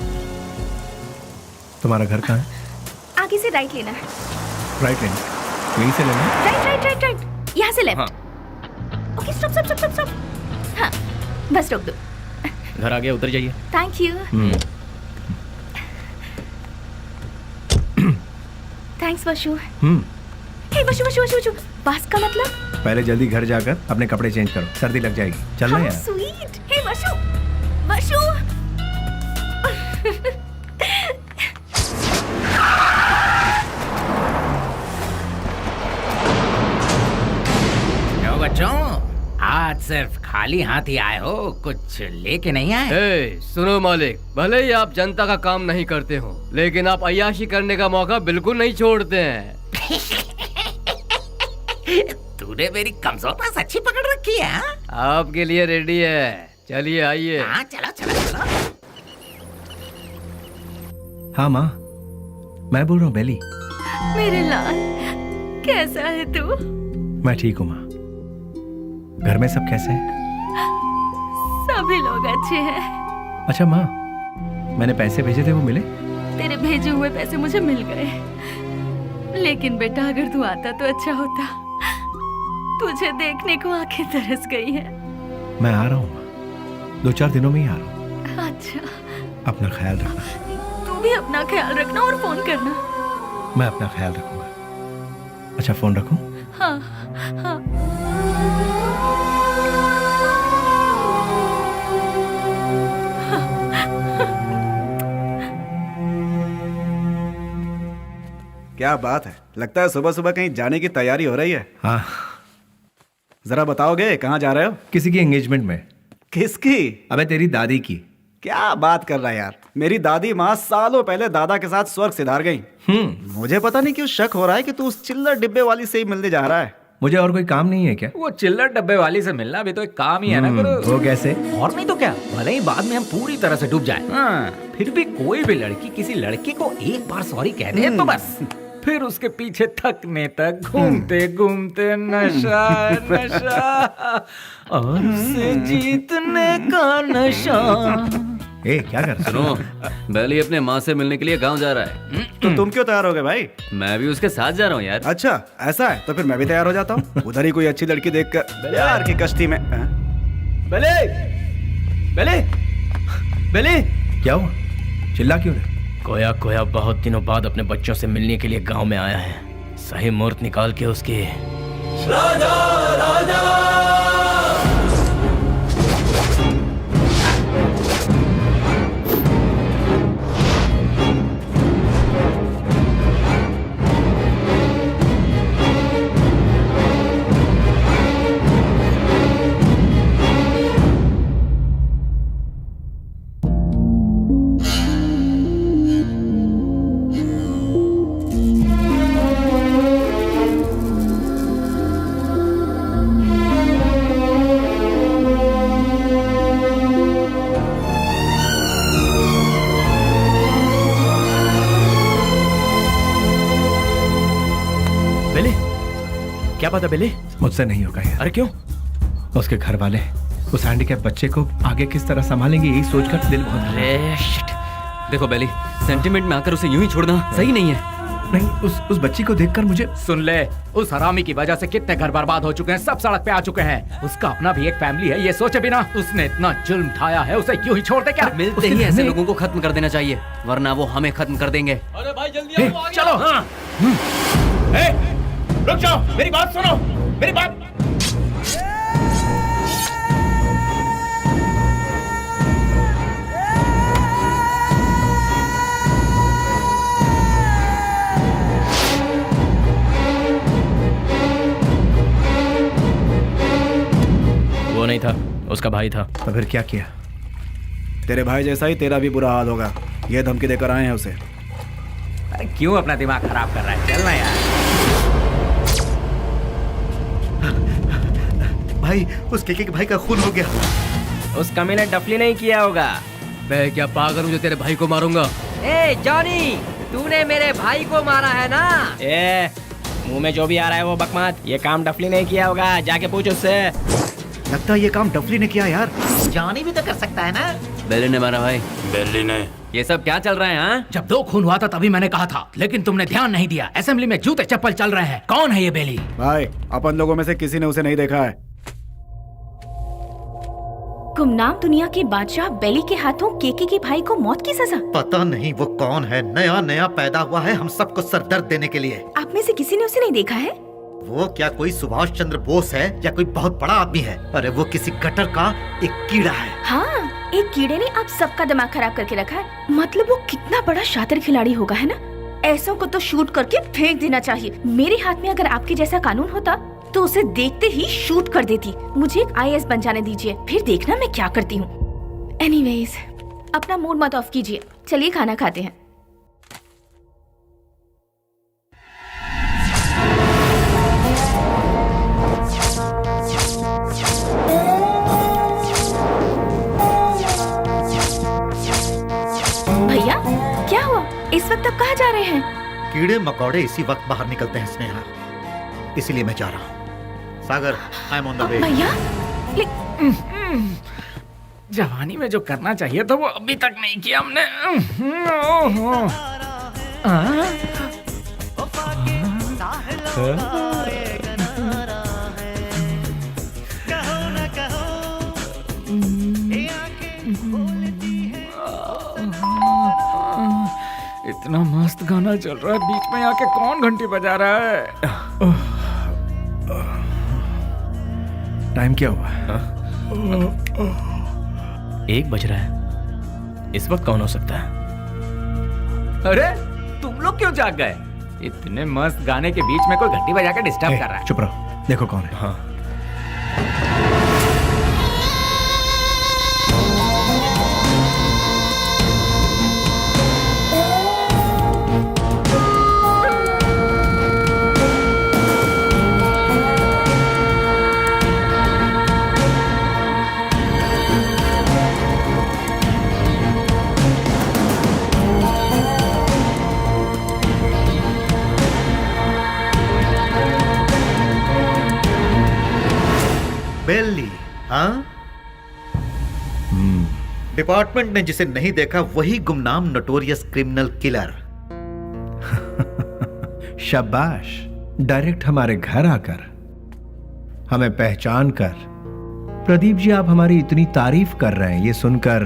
तुम्हारा घर कहाँ है? आगे से राइट लेना है। राइट लेना। यहीं से लेना। राइट राइट राइट राइट, यहाँ से left. Okay stop stop stop stop. हाँ बस रोक दो। घर आ गया, उतर जाइए। Thank you. थैंक्स वशु। हे वशु वशु वशु वशु, बास का मतलब? पहले जल्दी घर जाकर अपने कपड़े चेंज करो, सर्दी लग जाएगी। चलना यार। स्वीट। हे वशु वशु। क्यों बच्चों, आज सिर्फ खाली हाथ ही आए हो, कुछ लेके नहीं आए? सुनो मालिक, भले ही आप जनता का काम नहीं करते हो, लेकिन आप अय्याशी करने का मौका बिल्कुल नहीं छोड़ते हैं। तूने मेरी कमजोर पास अच्छी पकड़ रखी है। आपके लिए रेडी है, चलिए आइए। हाँ चलो चलो चलो। हाँ माँ, मैं बोल रहा हूँ बेली। मेरे लाल, कैसा है तू? मैं ठीक हूँ माँ। घर में सब कैसे हैं? सभी लोग अच्छे हैं। अच्छा माँ, मैंने पैसे भेजे थे, वो मिले? तेरे भेजे हुए पैसे मुझे मिल गए, लेकिन बेटा अगर तू आता तो अच्छा होता। तुझे देखने को आंखें तरस गई है। मैं आ रहा हूँ माँ, 2-4 दिनों में ही आ रहा हूँ। अच्छा, अपना ख्याल रखना। तू भी अपना ख्याल रखना और फोन करना। मैं अपना ख्याल रखूंगा। अच्छा फोन रखूं? हाँ हाँ। क्या बात है, लगता है सुबह सुबह कहीं जाने की तैयारी हो रही है। हाँ, जरा बताओगे कहाँ जा रहे हो? किसी की एंगेजमेंट में। किसकी? अबे तेरी दादी की। क्या बात कर रहा है यार, मेरी दादी माँ सालों पहले दादा के साथ स्वर्ग सिधार गई। मुझे पता नहीं क्यों शक हो रहा है कि तू उस चिल्लर डिब्बे वाली से ही मिलने जा रहा है। मुझे और कोई काम नहीं है क्या? वो चिल्लर डब्बे वाली से मिलना भी तो एक काम ही है ना गुरु। वो कैसे? और नहीं तो क्या, भले ही बाद में हम पूरी तरह से डूब जाए, फिर भी कोई भी लड़की किसी लड़के को एक बार सॉरी कह दे तो बस फिर उसके पीछे थकने तक घूमते घूमते नशा नशा और उसे जीतने का नशा। ए, क्या कर? सुनो, बेली अपने माँ से मिलने के लिए गांव जा रहा है। तो तुम क्यों तैयार हो गए भाई? मैं भी उसके साथ जा रहा हूँ यार। अच्छा ऐसा है, तो फिर मैं भी तैयार हो जाता हूँ। उधर ही कोई अच्छी लड़की देखकर प्यार की कश्ती में। बेले, बेले, बेले, क्या हुआ? चिल्ला क्यों रहे? कोया कोया बहुत दिनों बाद अपने बच्चों से मिलने के लिए गांव में आया है। सही मुहूर्त निकाल के उसके राजा राजा क्या पता बेले? मुझसे नहीं होगा यार। अरे क्यों? उसके घर वाले उस हैंडीकैप बच्चे को आगे किस तरह संभालेंगे, यही सोचकर दिल बहुत। देखो बेली, सेंटिमेंट में आकर उसे यूं ही छोड़ना सही नहीं है। नहीं, उस बच्ची को देखकर मुझे। सुन ले, उस हरामी की वजह से कितने घर बर्बाद हो चुके हैं, सब सड़क पे आ चुके हैं। उसका अपना भी एक फैमिली है, ये सोचे बिना उसने इतना जुल्म ढाया है, उसे क्यों ही छोड़ दे क्या? मिलते ही ऐसे लोगों को खत्म कर देना चाहिए, वरना वो हमें खत्म कर देंगे। अरे भाई जल्दी आओ, चलो। हाँ। रुक जाओ, मेरी बात सुनो, मेरी बात। वो नहीं था, उसका भाई था। तो फिर क्या किया? तेरे भाई जैसा ही तेरा भी बुरा हाल होगा, ये धमकी देकर आए हैं उसे। अरे क्यों अपना दिमाग खराब कर रहा है, चलना यार। भाई, उस केके के भाई का खून हो गया। उस कमीने डफली नहीं किया होगा। मैं क्या पागल हूँ जो तेरे भाई को मारूंगा? ए जॉनी, तूने मेरे भाई को मारा है ना? ए, मुंह में जो भी आ रहा है वो बकवास। ये काम डफली नहीं किया होगा, जाके पूछ उससे। लगता है ये काम डफली ने किया यार। जॉनी भी तो कर सकता है ना? बेली ने मारा भाई। बेली ने। ये सब क्या चल रहा है? हाँ, जब 2 खून हुआ था तभी मैंने कहा था, लेकिन तुमने ध्यान नहीं दिया। असेंबली में जूते चप्पल चल रहे हैं। कौन है ये बेली? भाई, अपन लोगों में से किसी ने उसे नहीं देखा है। गुमनाम दुनिया के बादशाह बेली के हाथों केके के भाई को मौत की सजा। पता नहीं वो कौन है, नया नया पैदा हुआ है हम सबको सरदर्द देने के लिए। आप में से किसी ने उसे नहीं देखा है? वो क्या कोई सुभाष चंद्र बोस है या कोई बहुत बड़ा आदमी है? अरे वो किसी गटर का एक कीड़ा है। हाँ, एक कीड़े ने आप सबका दिमाग खराब करके रखा है। मतलब वो कितना बड़ा शातिर खिलाड़ी होगा, है ना? ऐसों को तो शूट करके फेंक देना चाहिए। मेरे हाथ में अगर आपके जैसा कानून होता तो उसे देखते ही शूट कर देती। मुझे एक IAS बन जाने दीजिए, फिर देखना मैं क्या करती हूँ। एनीवेज, अपना मूड मत ऑफ कीजिए, चलिए खाना खाते हैं। भैया, क्या हुआ? इस वक्त आप कहाँ जा रहे हैं? कीड़े मकोड़े इसी वक्त बाहर निकलते हैं स्नेहा, इसीलिए मैं जा रहा हूँ। Sagar, I am on the way. भैया, जवानी में जो करना चाहिए था वो अभी तक नहीं किया हमने। इतना मस्त गाना चल रहा है, बीच में आके कौन घंटी बजा रहा है? टाइम क्या हुआ? 1 बज रहा है। इस वक्त कौन हो सकता है? अरे तुम लोग क्यों जाग गए? इतने मस्त गाने के बीच में कोई घंटी बजा के डिस्टर्ब कर रहा है। चुप रहो, देखो कौन है। हाँ बेली, हाँ? डिपार्टमेंट ने जिसे नहीं देखा वही गुमनाम नोटोरियस क्रिमिनल किलर। शाबाश, डायरेक्ट हमारे घर आकर हमें पहचान कर। प्रदीप जी, आप हमारी इतनी तारीफ कर रहे हैं, ये सुनकर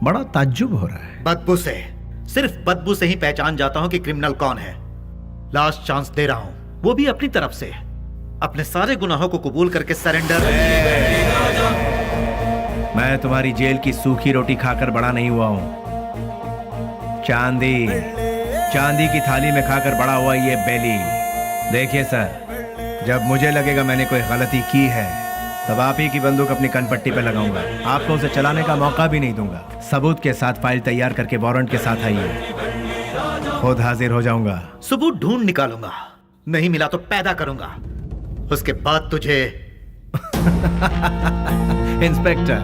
बड़ा ताज्जुब हो रहा है। बदबू से, सिर्फ बदबू से ही पहचान जाता हूं कि क्रिमिनल कौन है। लास्ट चांस दे रहा हूं, वो भी अपनी तरफ से। अपने सारे गुनाहों को कबूल करके सरेंडर। मैं तुम्हारी जेल की सूखी रोटी खाकर बड़ा नहीं हुआ हूं। चांदी की थाली में खाकर बड़ा हुआ ये बेली। देखिए सर, जब मुझे लगेगा मैंने कोई गलती की है तब आप ही की बंदूक अपनी कनपट्टी पे लगाऊंगा। आपको उसे चलाने का मौका भी नहीं दूंगा। सबूत के साथ फाइल तैयार करके वारंट के साथ आइए, खुद हाजिर हो जाऊंगा। सबूत ढूंढ निकालूंगा, नहीं मिला तो पैदा करूंगा, उसके बाद तुझे। इंस्पेक्टर,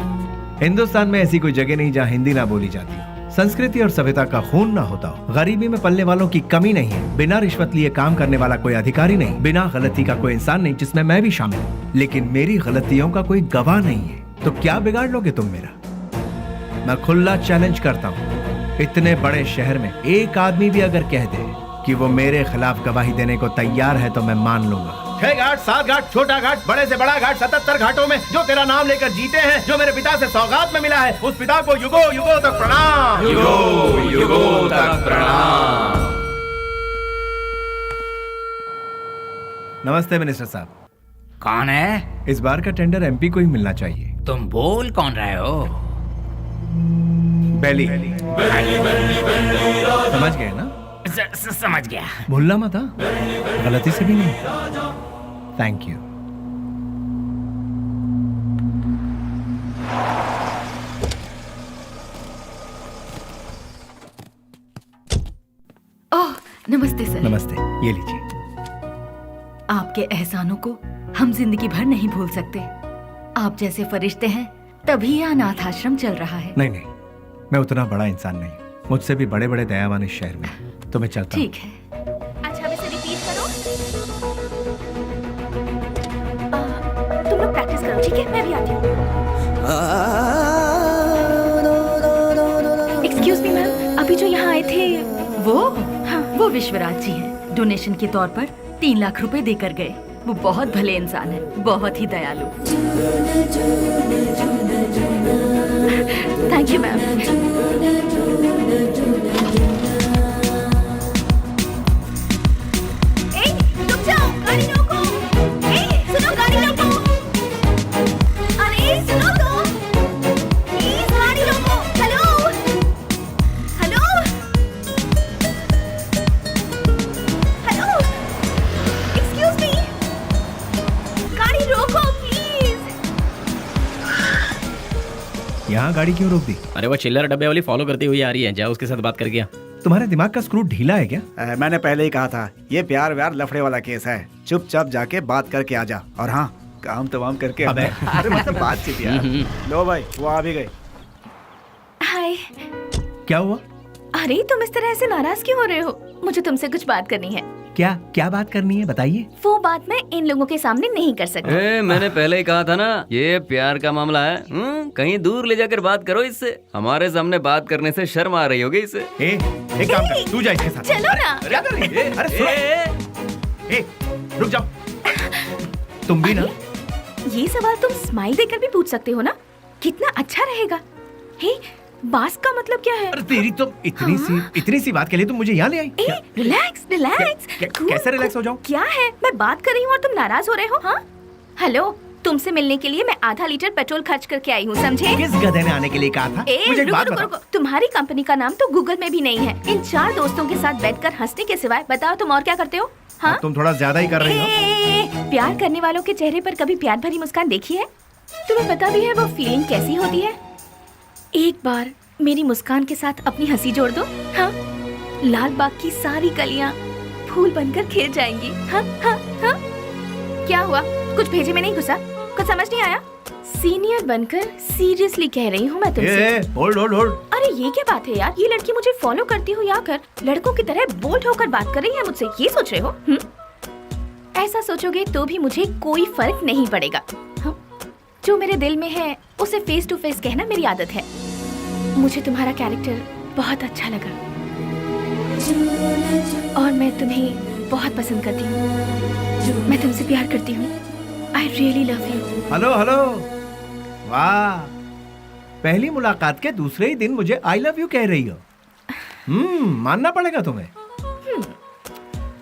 हिंदुस्तान में ऐसी कोई जगह नहीं जहां हिंदी ना बोली जाती, संस्कृति और सभ्यता का खून ना होता हो। गरीबी में पलने वालों की कमी नहीं है। बिना रिश्वत लिए काम करने वाला कोई अधिकारी नहीं, बिना गलती का कोई इंसान नहीं, जिसमें मैं भी शामिल हूं। लेकिन मेरी गलतियों का कोई गवाह नहीं है, तो क्या बिगाड़ लोगे तुम मेरा? मैं खुला चैलेंज करता हूं, इतने बड़े शहर में एक आदमी भी अगर कह दे कि वो मेरे खिलाफ गवाही देने को तैयार है तो मैं मान लूंगा। 6 घाट, 7 घाट, छोटा घाट, बड़े से बड़ा घाट, 77 घाटों में जो तेरा नाम लेकर जीते हैं, जो मेरे पिता से सौगात में मिला है, उस पिता को युगो युगो तक प्रणाम। युगो युगो तक प्रणाम। नमस्ते मिनिस्टर साहब। कौन है? इस बार का टेंडर एमपी को ही मिलना चाहिए। तुम बोल कौन रहे हो? बेली। समझ गए ना? समझ गया। भूलना मत, हाँ? गलती से भी नहीं। Thank you. ओह, नमस्ते सर। नमस्ते, ये लीजिए। आपके एहसानों को हम जिंदगी भर नहीं भूल सकते। आप जैसे फरिश्ते हैं तभी यह अनाथ आश्रम चल रहा है। नहीं नहीं, मैं उतना बड़ा इंसान नहीं, मुझसे भी बड़े बड़े दयावान इस शहर में, तो मैं चलता हूं। ठीक है। अच्छा, अब इसे रिपीट करो। तुम लोग प्रैक्टिस करो, ठीक है? मैं भी आती हूँ। एक्सक्यूज मी मैम, अभी जो यहाँ आए थे वो? हाँ, वो विश्वराज जी हैं। डोनेशन के तौर पर 3 लाख रुपए देकर गए। वो बहुत भले इंसान है, बहुत ही दयालु। Thank you ma'am. यहाँ गाड़ी क्यों रोक दी? अरे वो चिल्लर डब्बे वाली फॉलो करती हुई आ रही है, जाओ उसके साथ बात करके आ। तुम्हारे दिमाग का स्क्रू ढीला है क्या? मैंने पहले ही कहा था, ये प्यार व्यार लफड़े वाला केस है। चुपचाप जाके बात करके आ जा, और हाँ, काम तमाम करके। अबे अरे मतलब बातचीत यार। लो भाई, वो आ भी गए। हाय। क्या हुआ? अरे तुम इस तरह से नाराज क्यों हो रहे हो? मुझे तुमसे कुछ बात करनी है। क्या बात करनी है, बताइए। वो बात मैं इन लोगों के सामने नहीं कर सकती। मैंने पहले ही कहा था ना, ये प्यार का मामला है। कहीं दूर ले जाकर बात करो इससे। हमारे सामने बात करने से शर्म आ रही होगी इसे। एक काम कर, तू जा इसके साथ। चलो ना। क्या कर रही है? अरे सुनो, रुक जाओ। तुम भी ना। ये सवाल तुम स्माइल देकर भी पूछ सकते हो ना? कितना अच्छा रहेगा। हे, बास का मतलब क्या है? अरे तेरी तो इतनी सी बात के लिए तुम मुझे यहाँ ले आई? रिलैक्स। कैसे रिलैक्स हो जाऊं? क्या है? मैं बात कर रही हूँ और तुम नाराज हो रहे हो? हाँ? हेलो, तुमसे मिलने के लिए मैं आधा लीटर पेट्रोल खर्च करके आई हूँ, समझे? किस गधे ने आने के लिए कहा था? मुझे एक बात बताओ। रुको। तुम्हारी कंपनी का नाम तो गूगल में भी नहीं है। इन 4 दोस्तों के साथ बैठकर हंसने के सिवाय बताओ तुम और क्या करते हो? हाँ? तुम थोड़ा ज्यादा ही कर रही हो। प्यार करने वालों के चेहरे पर कभी प्यार भरी मुस्कान देखी है? तुम्हें पता भी है वो फीलिंग कैसी होती है? एक बार मेरी मुस्कान के साथ अपनी हंसी जोड़ दो, हाँ? लाल बाग की सारी कलियां फूल बनकर खिल जाएंगी। हाँ हाँ हाँ। क्या हुआ? कुछ भेजे में नहीं घुसा? कुछ समझ नहीं आया? सीनियर बनकर सीरियसली कह रही हूँ मैं तुमसे। Hold hold hold. अरे ये क्या बात है यार? ये लड़की मुझे फॉलो करती हो या कर लड़कों की तरह बोल्ड होकर बात कर रही है मुझसे, ये सोच रहे हो? ऐसा सोचोगे तो भी मुझे कोई फर्क नहीं पड़ेगा। जो मेरे दिल में है उसे फेस टू फेस कहना मेरी आदत है। मुझे तुम्हारा कैरेक्टर बहुत अच्छा लगा और मैं तुम्हें बहुत पसंद करती हूँ। मैं तुमसे प्यार करती हूँ। I really love you. Hello hello, वाह, पहली मुलाकात के दूसरे ही दिन मुझे I love you कह रही हो। मानना पड़ेगा तुम्हें।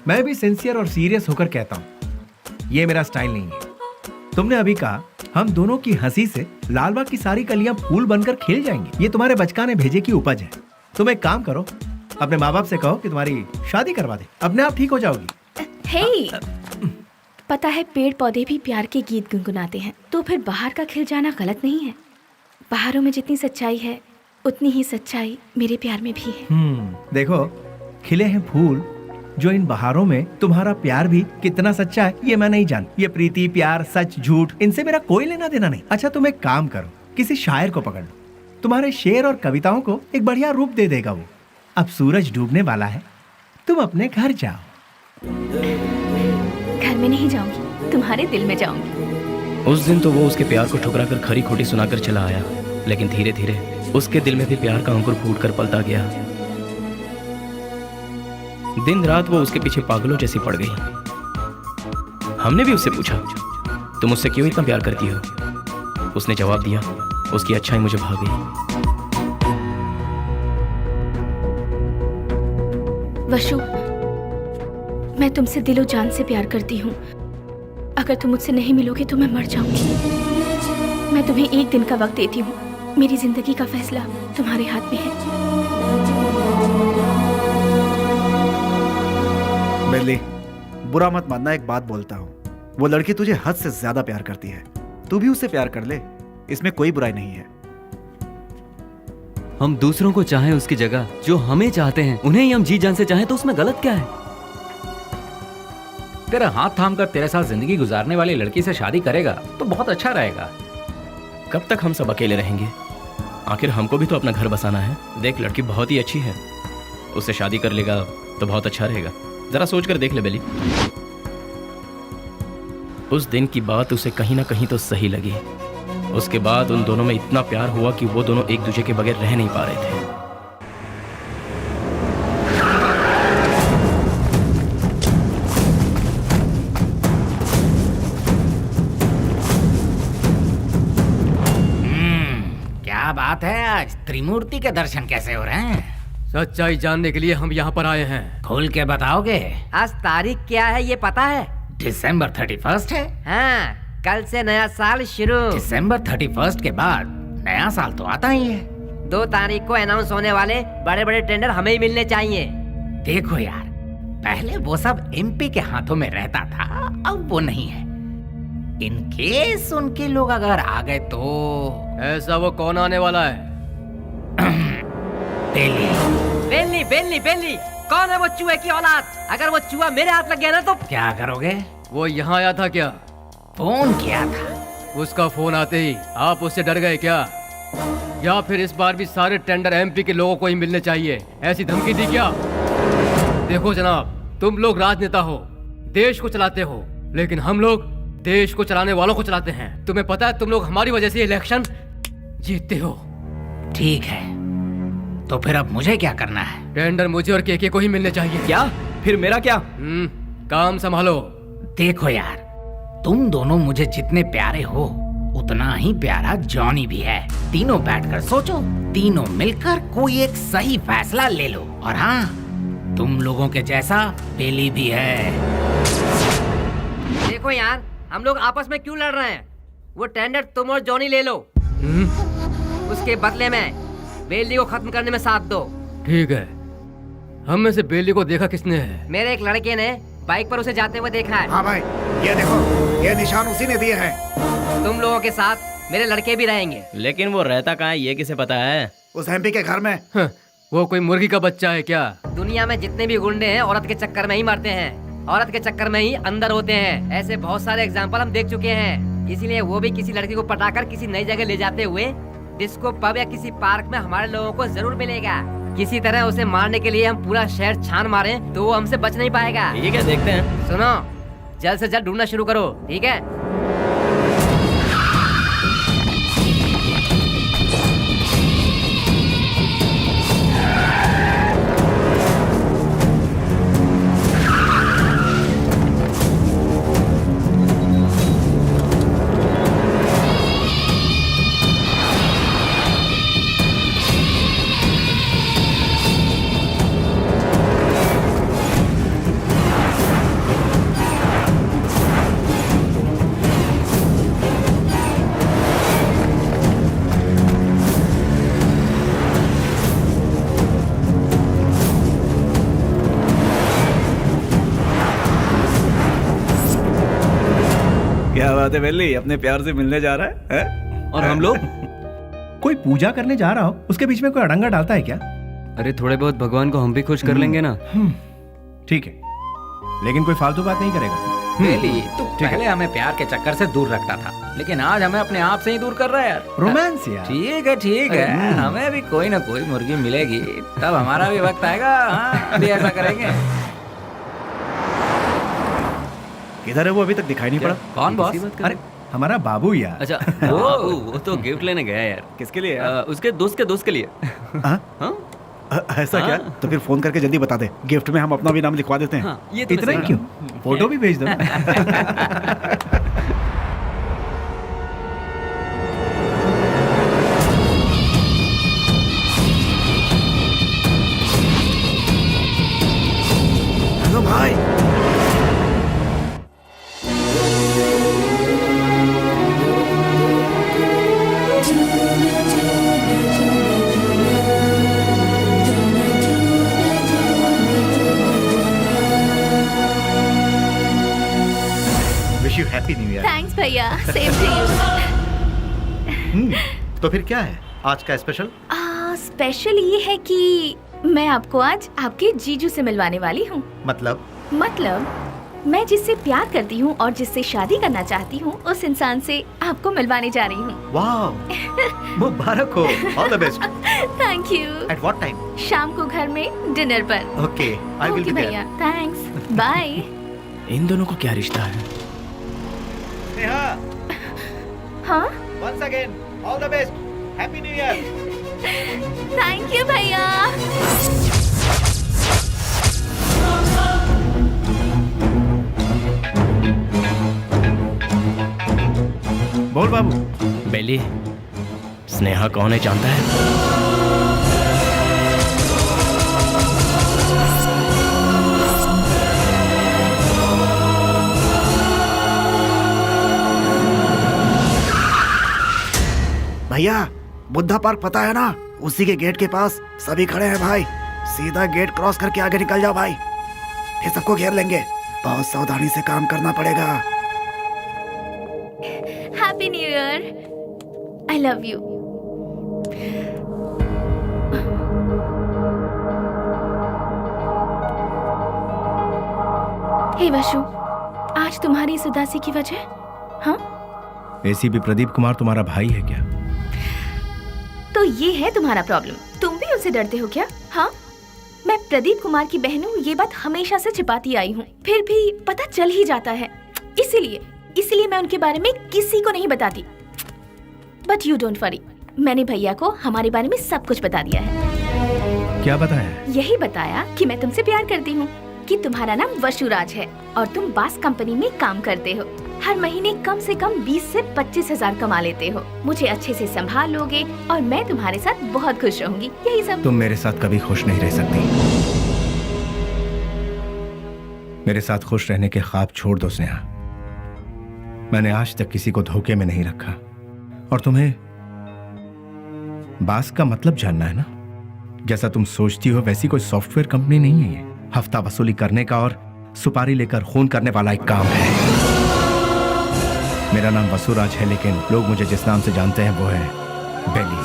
मैं भी सिंसियर और सीरियस होकर कहता हूँ, ये मेरा स्टाइल नहीं है। तुमने अभी कहा हम दोनों की हंसी से लालबाग की सारी कलियां फूल बनकर खिल जाएंगी। ये तुम्हारे बचकाने भेजे की उपज है। तुम एक काम करो, अपने माँ बाप से कहो कि तुम्हारी शादी करवा दे, अपने आप ठीक हो जाओगी। हे, पता है पेड़ पौधे भी प्यार के गीत गुनगुनाते हैं, तो फिर बाहर का खिल जाना गलत नहीं है। बाहरों में जितनी सच्चाई है उतनी ही सच्चाई मेरे प्यार में भी है। देखो, खिले हैं फूल जो इन बहारों में तुम्हारा प्यार भी कितना सच्चा है ये मैं नहीं जानती। ये प्रीति, प्यार, सच, झूठ, इनसे मेरा कोई लेना देना नहीं। अच्छा तुम एक काम करो, किसी शायर को पकड़ लो, तुम्हारे शेर और कविताओं को एक बढ़िया रूप दे देगा वो। अब सूरज डूबने वाला है, तुम अपने घर जाओ। घर में नहीं जाऊंगी, तुम्हारे दिल में जाऊंगी। उस दिन तो वो उसके प्यार को ठुकरा कर खरी खोटी सुनाकर चला आया, लेकिन धीरे धीरे उसके दिल में भी प्यार का अंकुर फूट कर पलता गया। दिन रात वो उसके पीछे पागलों जैसी पड़ गई। हमने भी उससे पूछा, तुम उससे क्यों इतना प्यार करती हो? उसने जवाब दिया, उसकी अच्छाई मुझे भा गई। वशु, मैं तुमसे दिलो जान से प्यार करती हूँ। अगर तुम मुझसे नहीं मिलोगे तो मैं मर जाऊंगी। मैं तुम्हें एक दिन का वक्त देती हूँ। मेरी जिंदगी का फैसला तुम्हारे हाथ में है। बेली, बुरा मत मानना, एक बात बोलता हूँ, वो लड़की तुझे हद से ज्यादा प्यार करती है। तू भी उससे प्यार कर ले, इसमें कोई बुराई नहीं है। हम दूसरों को चाहें उसकी जगह जो हमें चाहते हैं, उन्हें ही हम जी जान से चाहें तो उसमें गलत क्या है? तेरा हाथ थाम कर तेरे साथ जिंदगी गुजारने वाली लड़की से शादी करेगा तो बहुत अच्छा रहेगा। कब तक हम सब अकेले रहेंगे? आखिर हमको भी तो अपना घर बसाना है। देख, लड़की बहुत ही अच्छी है, उससे शादी कर लेगा तो बहुत अच्छा रहेगा। जरा सोच कर देख ले बेली। उस दिन की बात उसे कहीं ना कहीं तो सही लगी। उसके बाद उन दोनों में इतना प्यार हुआ कि वो दोनों एक दूसरे के बगैर रह नहीं पा रहे थे। क्या बात है, आज त्रिमूर्ति के दर्शन कैसे हो रहे हैं? सच्चाई जानने के लिए हम यहाँ पर आए हैं। खोल के बताओगे? आज तारीख क्या है ये पता है? दिसंबर 31 है। हाँ, कल से नया साल शुरू। दिसंबर 31 के बाद नया साल तो आता ही है। 2 तारीख को अनाउंस होने वाले बड़े बड़े टेंडर हमें ही मिलने चाहिए। देखो यार, पहले वो सब एमपी के हाथों में रहता था, अब वो नहीं है। इन केस उनके लोग अगर आ गए तो। ऐसा वो कौन आने वाला है? बेली बेली बेली, कौन है वो चूहे की औलाद? अगर वो चूहा मेरे हाथ लग गया ना तो क्या करोगे? वो यहाँ आया था क्या? फोन किया था। उसका फोन आते ही आप उससे डर गए क्या? या फिर इस बार भी सारे टेंडर एमपी के लोगों को ही मिलने चाहिए, ऐसी धमकी दी क्या? देखो जनाब, तुम लोग राजनेता हो, देश को चलाते हो, लेकिन हम लोग देश को चलाने वालों को चलाते हैं। तुम्हें पता है तुम लोग हमारी वजह से इलेक्शन जीतते हो। ठीक है, तो फिर अब मुझे क्या करना है? टेंडर मुझे और केके को ही मिलने चाहिए। क्या? फिर मेरा क्या? काम संभालो। देखो यार, तुम दोनों मुझे जितने प्यारे हो उतना ही प्यारा जॉनी भी है। तीनों बैठकर सोचो, तीनों मिलकर कोई एक सही फैसला ले लो। और हाँ, तुम लोगों के जैसा बेली भी है। देखो यार, हम लोग आपस में क्यों लड़ रहे हैं? वो टेंडर तुम और जॉनी ले लो। उसके बदले में बेली को खत्म करने में साथ दो। ठीक है। हम में से बेली को देखा किसने है? मेरे एक लड़के ने बाइक पर उसे जाते हुए देखा है। हाँ भाई, ये देखो, ये निशान उसी ने दिए हैं। तुम लोगों के साथ मेरे लड़के भी रहेंगे। लेकिन वो रहता कहाँ है ये किसे पता है? उस एमपी के घर में। वो कोई मुर्गी का बच्चा है क्या? दुनिया में जितने भी गुंडे हैं औरत के चक्कर में ही मरते हैं, औरत के चक्कर में ही अंदर होते हैं। ऐसे बहुत सारे एग्जाम्पल हम देख चुके हैं। इसीलिए वो भी किसी लड़की को पटाकर किसी नई जगह ले जाते हुए डिस्को पब या किसी पार्क में हमारे लोगों को जरूर मिलेगा। किसी तरह उसे मारने के लिए हम पूरा शहर छान मारें तो वो हमसे बच नहीं पाएगा। ठीक है, देखते हैं। सुनो, जल्द से जल्द ढूंढना शुरू करो, ठीक है? क्या बात है बेली, अपने प्यार से मिलने जा रहा है? और हम लोग कोई पूजा करने जा रहा हो, उसके बीच में कोई अड़ंगा डालता है क्या? अरे थोड़े बहुत भगवान को हम भी खुश कर लेंगे ना। ठीक है, लेकिन कोई फालतू बात नहीं करेगा। बेली, तू पहले हमें प्यार के चक्कर से दूर रखता था, लेकिन आज हमें अपने आप से ही दूर कर रहा है यार। रोमांस यार। ठीक है, हमें भी कोई ना कोई मुर्गी मिलेगी, तब हमारा भी वक्त आएगा। हाँ, अभी ऐसा करेंगे। किधर है वो? अभी तक दिखाई नहीं पड़ा। कौन बॉस? अरे हमारा बाबू यार। अच्छा, वो तो गिफ्ट लेने गया यार। किसके लिए? उसके दोस्त के लिए। ऐसा क्या? तो फिर फोन करके जल्दी बता दे, गिफ्ट में हम अपना भी नाम लिखवा देते हैं। ये तो इतना क्यों? फोटो भी भेज दो। हेलो भाई। Wish you happy new year. Thanks भैया, सेम टू यू। तो फिर क्या है आज का स्पेशल? स्पेशल ये है कि मैं आपको आज आपके जीजू से मिलवाने वाली हूँ। मतलब मैं जिससे प्यार करती हूँ और जिससे शादी करना चाहती हूँ, उस इंसान से आपको मिलवाने जा रही हूँ। वाह, मुबारक हो। All the best. Thank you. At what time? शाम को घर में डिनर पर। Okay, I will be there. भैया, थैंक्स, बाय। इन दोनों को क्या रिश्ता है? नेहा, हाँ? Once again all the best, happy new year. Thank you भैया। बोल बाबू। बेली, स्नेहा कौन है जानता है? भैया, बुद्धा पार्क पता है ना? उसी के गेट के पास सभी खड़े हैं भाई। सीधा गेट क्रॉस करके आगे निकल जाओ भाई, फिर सबको घेर लेंगे। बहुत सावधानी से काम करना पड़ेगा। Happy new year. I love you. Hey Vashu, आज तुम्हारी इस उदासी की वजह? हाँ? एसीपी प्रदीप कुमार तुम्हारा भाई है क्या? तो ये है तुम्हारा प्रॉब्लम। तुम भी उनसे डरते हो क्या? हाँ, मैं प्रदीप कुमार की बहन हूँ, ये बात हमेशा से छिपाती आई हूँ, फिर भी पता चल ही जाता है। इसीलिए मैं उनके बारे में किसी को नहीं बताती। बट यू डोंट वरी, मैंने भैया को हमारे बारे में सब कुछ बता दिया है। क्या बताया? यही बताया कि मैं तुमसे प्यार करती हूँ, कि तुम्हारा नाम वशुराज है और तुम बास कंपनी में काम करते हो। हर महीने कम से कम 20 से 25 हजार कमा लेते हो। मुझे अच्छे से संभाल लोगे और मैं तुम्हारे साथ बहुत खुश रहूंगी। यही सब। तुम मेरे साथ कभी खुश नहीं रह सकती। मेरे साथ खुश रहने के ख्वाब छोड़ दो स्नेहा। मैंने आज तक किसी को धोखे में नहीं रखा। और तुम्हें बास का मतलब जानना है ना? जैसा तुम सोचती हो वैसी कोई सॉफ्टवेयर कंपनी नहीं है ये। हफ्ता वसूली करने का और सुपारी लेकर खून करने वाला एक काम है। मेरा नाम वसुराज है, लेकिन लोग मुझे जिस नाम से जानते हैं वो है बेली।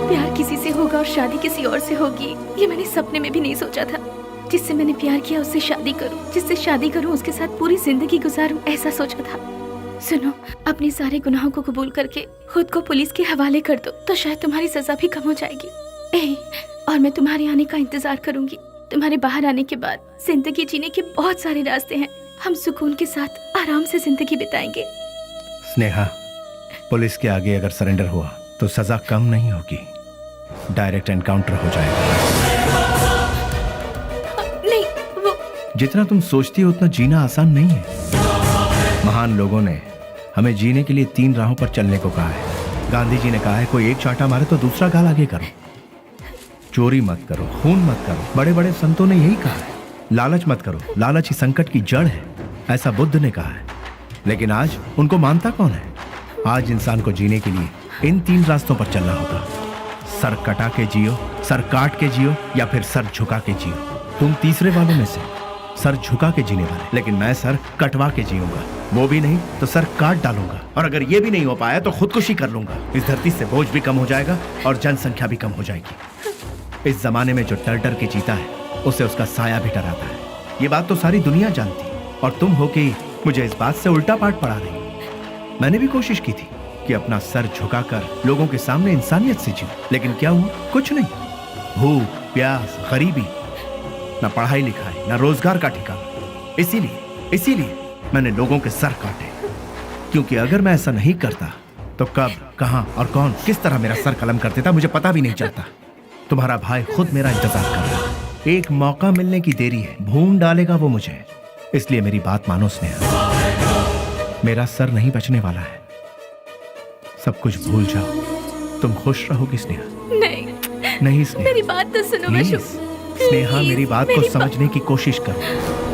प्यार किसी से होगा और शादी किसी और से होगी, ये मैंने सपने में भी नहीं सोचा था। जिससे मैंने प्यार किया उससे शादी करूं, जिससे शादी करूं उसके साथ पूरी जिंदगी गुजारूं, ऐसा सोचा था। सुनो, अपने सारे गुनाहों को कबूल करके खुद को पुलिस के हवाले कर दो तो शायद तुम्हारी सजा भी कम हो जाएगी। और मैं तुम्हारे आने का इंतजार करूंगी। तुम्हारे बाहर आने के बाद जिंदगी जीने के बहुत सारे रास्ते हैं। हम सुकून के साथ आराम से जिंदगी बिताएंगे। स्नेहा, पुलिस के आगे अगर सरेंडर हुआ तो सजा कम नहीं होगी, डायरेक्ट एनकाउंटर हो जाएगा। नहीं, वो जितना तुम सोचती हो उतना जीना आसान नहीं है। महान लोगों ने हमें जीने के लिए 3 राहों पर चलने को कहा है। गांधी जी ने कहा है कोई एक चांटा मारे तो दूसरा गाल आगे करो, चोरी मत करो, खून मत करो। बड़े बड़े संतों ने यही कहा है। लालच मत करो, लालच ही संकट की जड़ है, ऐसा बुद्ध ने कहा है। लेकिन आज उनको मानता कौन है? आज इंसान को जीने के लिए इन 3 रास्तों पर चलना होगा। सर कटा के जियो, सर काट के जियो, या फिर सर झुका के जियो। तुम तीसरे वालों में से, सर झुका के जीने वाले। लेकिन मैं सर कटवा के जीऊंगा, वो भी नहीं तो सर काट डालूंगा। और अगर ये भी नहीं हो पाया तो खुदकुशी कर लूंगा। इस धरती से बोझ भी कम हो जाएगा और जनसंख्या भी कम हो जाएगी। इस जमाने में जो डर डर के जीता है उसे उसका साया भी डराता है। ये बात तो सारी दुनिया जानती है, और तुम हो कि मुझे इस बात से उल्टा पाठ पढ़ा रही। मैंने भी कोशिश की थी कि अपना सर झुकाकर लोगों के सामने इंसानियत से जीऊं, लेकिन क्या हुआ? कुछ नहीं। भूख, प्यास, गरीबी, ना पढ़ाई लिखाई, ना रोजगार का ठिकाना। इसीलिए मैंने लोगों के सर काटे, क्योंकि अगर मैं ऐसा नहीं करता तो कब, कहां और कौन किस तरह मेरा सर कलम कर देता मुझे पता भी नहीं चलता। तुम्हारा भाई खुद मेरा इंतजार कर रहा है। एक मौका मिलने की देरी है, भून डालेगा वो मुझे। इसलिए मेरी बात मानो स्नेहा, मेरा सर नहीं बचने वाला है। सब कुछ भूल जाओ, तुम खुश रहोगी स्नेहा। नहीं स्नेहा, मेरी बात तो सुनो। मैं स्नेहा, मेरी बात को समझने की कोशिश करो।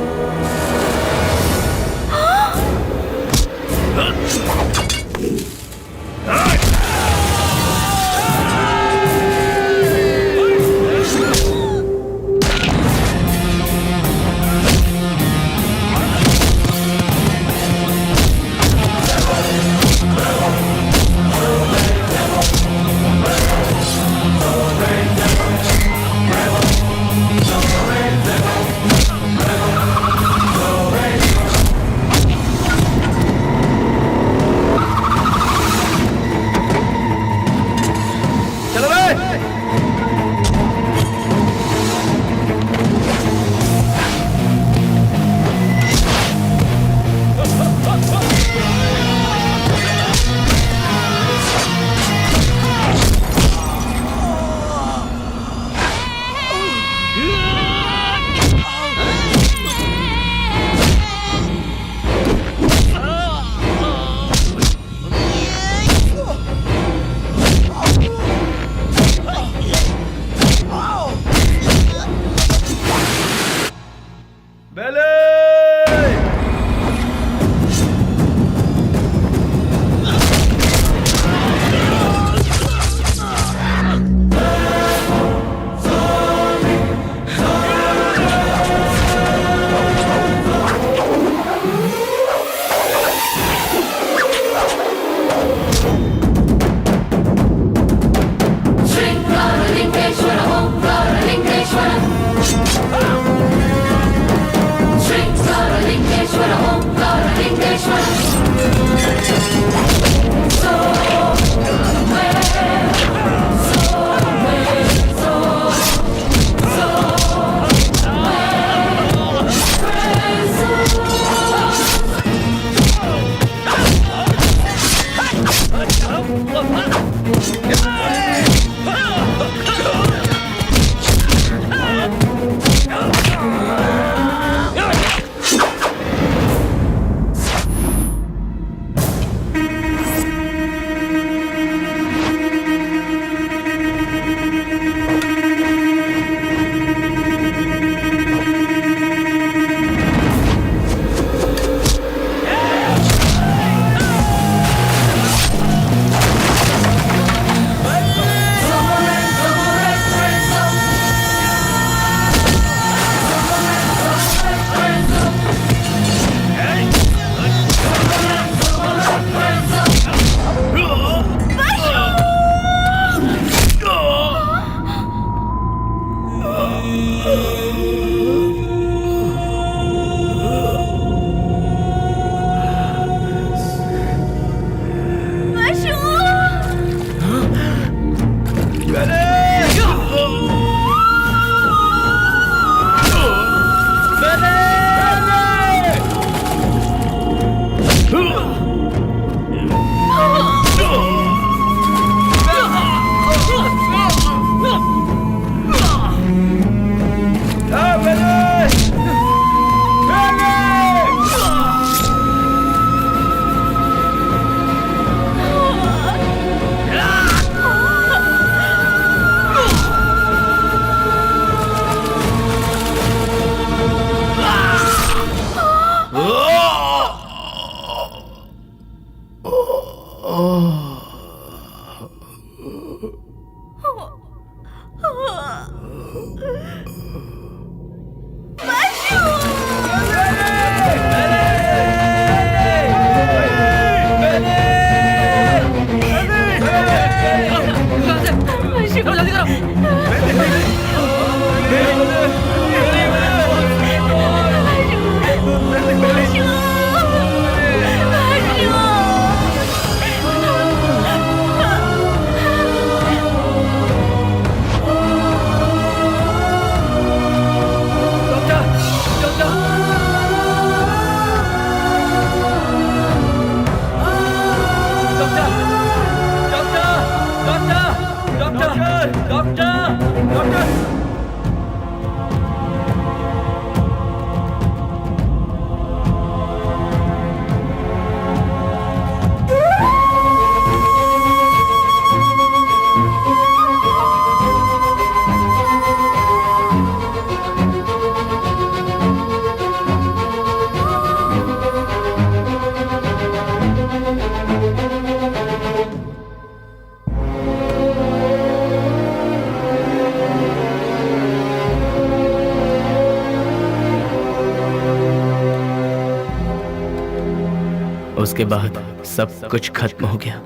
उसके बाद सब कुछ खत्म हो गया।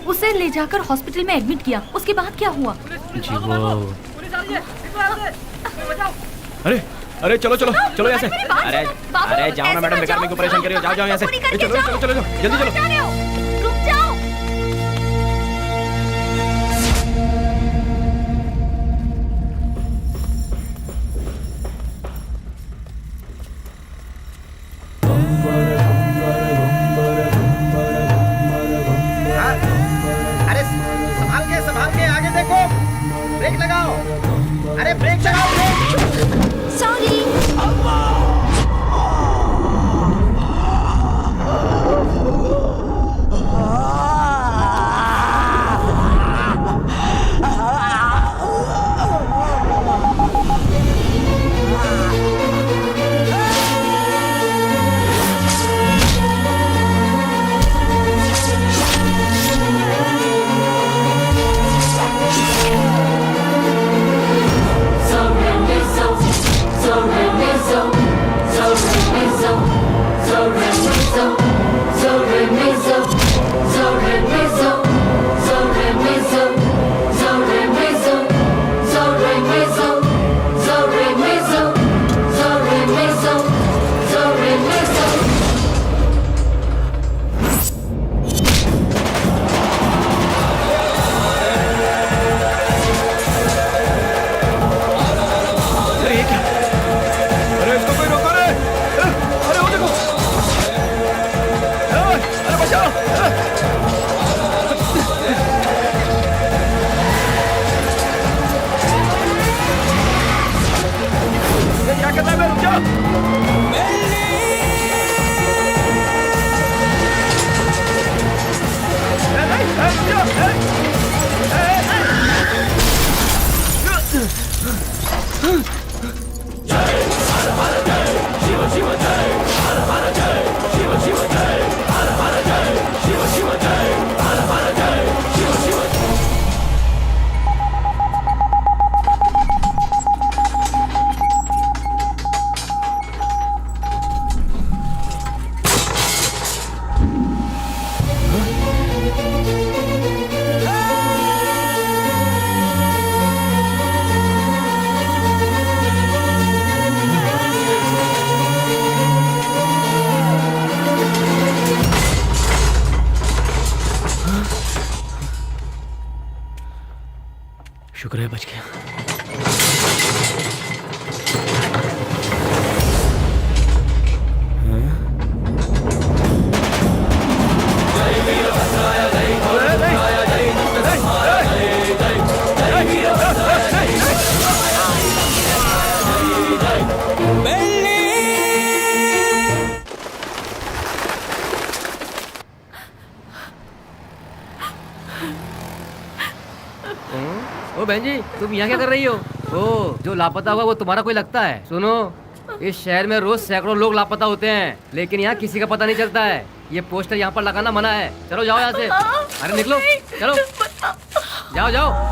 उसे ले जाकर हॉस्पिटल में एडमिट किया, उसके बाद क्या हुआ? जी वो अरे अरे चलो चलो चलो यहाँ से। अरे अरे जाओ ना मैडम, बेकार में क्यों परेशान कर रही हो? जाओ जाओ यहाँ से। चलो चलो चलो जल्दी चलो। रुक जाओ। अरे संभाल के आगे देखो, ब्रेक लगाओ। अरे ब्रेक लगाओ। सॉरी। शुक्र है बच गया। ओ बहन जी, तुम यहाँ क्या कर रही हो? ओ, जो लापता हुआ वो तुम्हारा कोई लगता है? सुनो, इस शहर में रोज सैकड़ों लोग लापता होते हैं, लेकिन यहाँ किसी का पता नहीं चलता है। ये पोस्टर यहाँ पर लगाना मना है। चलो जाओ यहाँ से। अरे निकलो, चलो जाओ जाओ।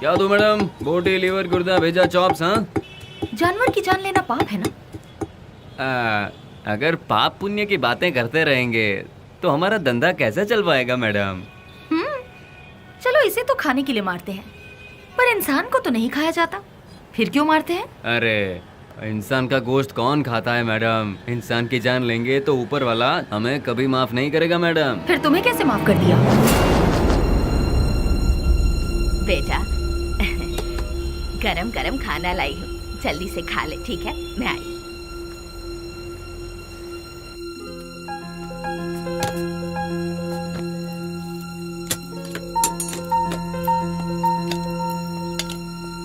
क्या दो मैडम? बोटी, लीवर, गुर्दा, भेजा, चॉप्स। हाँ, जानवर की जान लेना पाप है ना? अगर पाप पुण्य की बातें करते रहेंगे तो हमारा धंधा कैसे चल पाएगा मैडम? चलो इसे तो खाने के लिए मारते हैं, पर इंसान को तो नहीं खाया जाता। फिर क्यों मारते हैं? अरे इंसान का गोश्त कौन खाता है मैडम? इंसान की जान लेंगे तो ऊपर वाला हमें कभी माफ नहीं करेगा मैडम। फिर तुम्हें कैसे माफ कर दिया? बेटा गरम गरम खाना लाई हूँ, जल्दी से खा ले, ठीक है? मैं आई।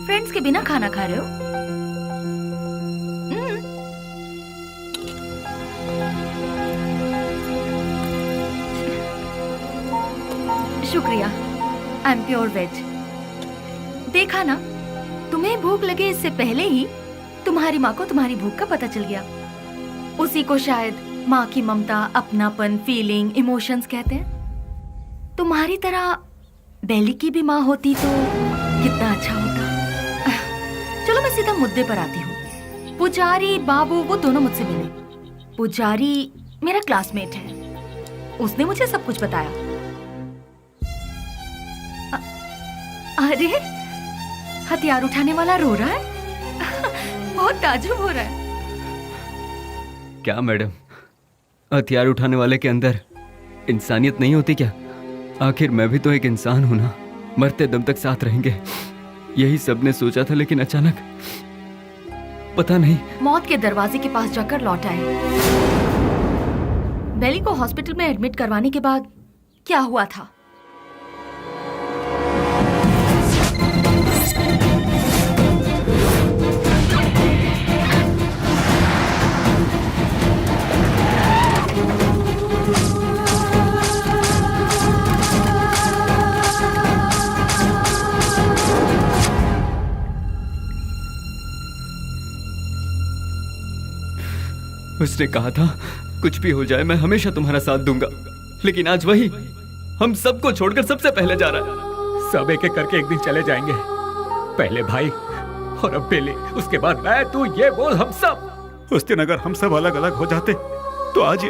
फ्रेंड्स के बिना खाना खा रहे हो? शुक्रिया, आई एम प्योर वेज। देखा ना, तुम्हें भूख लगे इससे पहले ही तुम्हारी माँ को तुम्हारी भूख का पता चल गया। उसी को शायद माँ की ममता, अपनापन, फीलिंग, इमोशंस कहते हैं। तुम्हारी तरह बेली की भी माँ होती तो कितना अच्छा होता। चलो मैं सीधा मुद्दे पर आती हूँ। पुजारी बाबू वो दोनों मुझसे मिले। पुजारी मेरा क्लासमेट है, उसने मुझे सब कुछ बताया। अरे हथियार उठाने वाला रो रहा है। बहुत ताज्जुब हो रहा है। क्या मैडम, हथियार उठाने वाले के अंदर इंसानियत नहीं होती क्या? आखिर मैं भी तो एक इंसान हूं ना। मरते दम तक साथ रहेंगे, यही सबने सोचा था, लेकिन अचानक पता नहीं। मौत के दरवाजे के पास जाकर लौट आए। बेली को हॉस्पिटल में एडमिट करवाने के बाद क्या हुआ था? उसने कहा था कुछ भी हो जाए मैं हमेशा तुम्हारा साथ दूंगा, लेकिन आज वही हम सबको छोड़कर सबसे पहले जा रहा है। सब एक एक करके एक दिन चले जाएंगे। पहले भाई और अब बेली, उसके बाद मैं, तू, ये बोल हम सब। उस दिन अगर हम सब अलग अलग हो जाते तो आज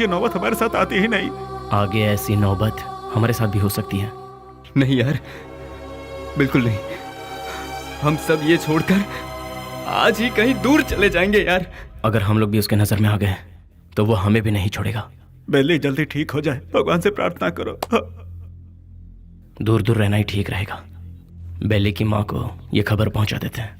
ये नौबत हमारे साथ आती ही नहीं। आगे ऐसी नौबत हमारे साथ भी हो सकती है। नहीं यार, बिल्कुल नहीं। हम सब ये छोड़कर आज ही कहीं दूर चले जाएंगे यार। अगर हम लोग भी उसके नजर में आ गए तो वो हमें भी नहीं छोड़ेगा। बेली जल्दी ठीक हो जाए, भगवान से प्रार्थना करो। दूर दूर रहना ही ठीक रहेगा। बेली की माँ को ये खबर पहुंचा देते हैं।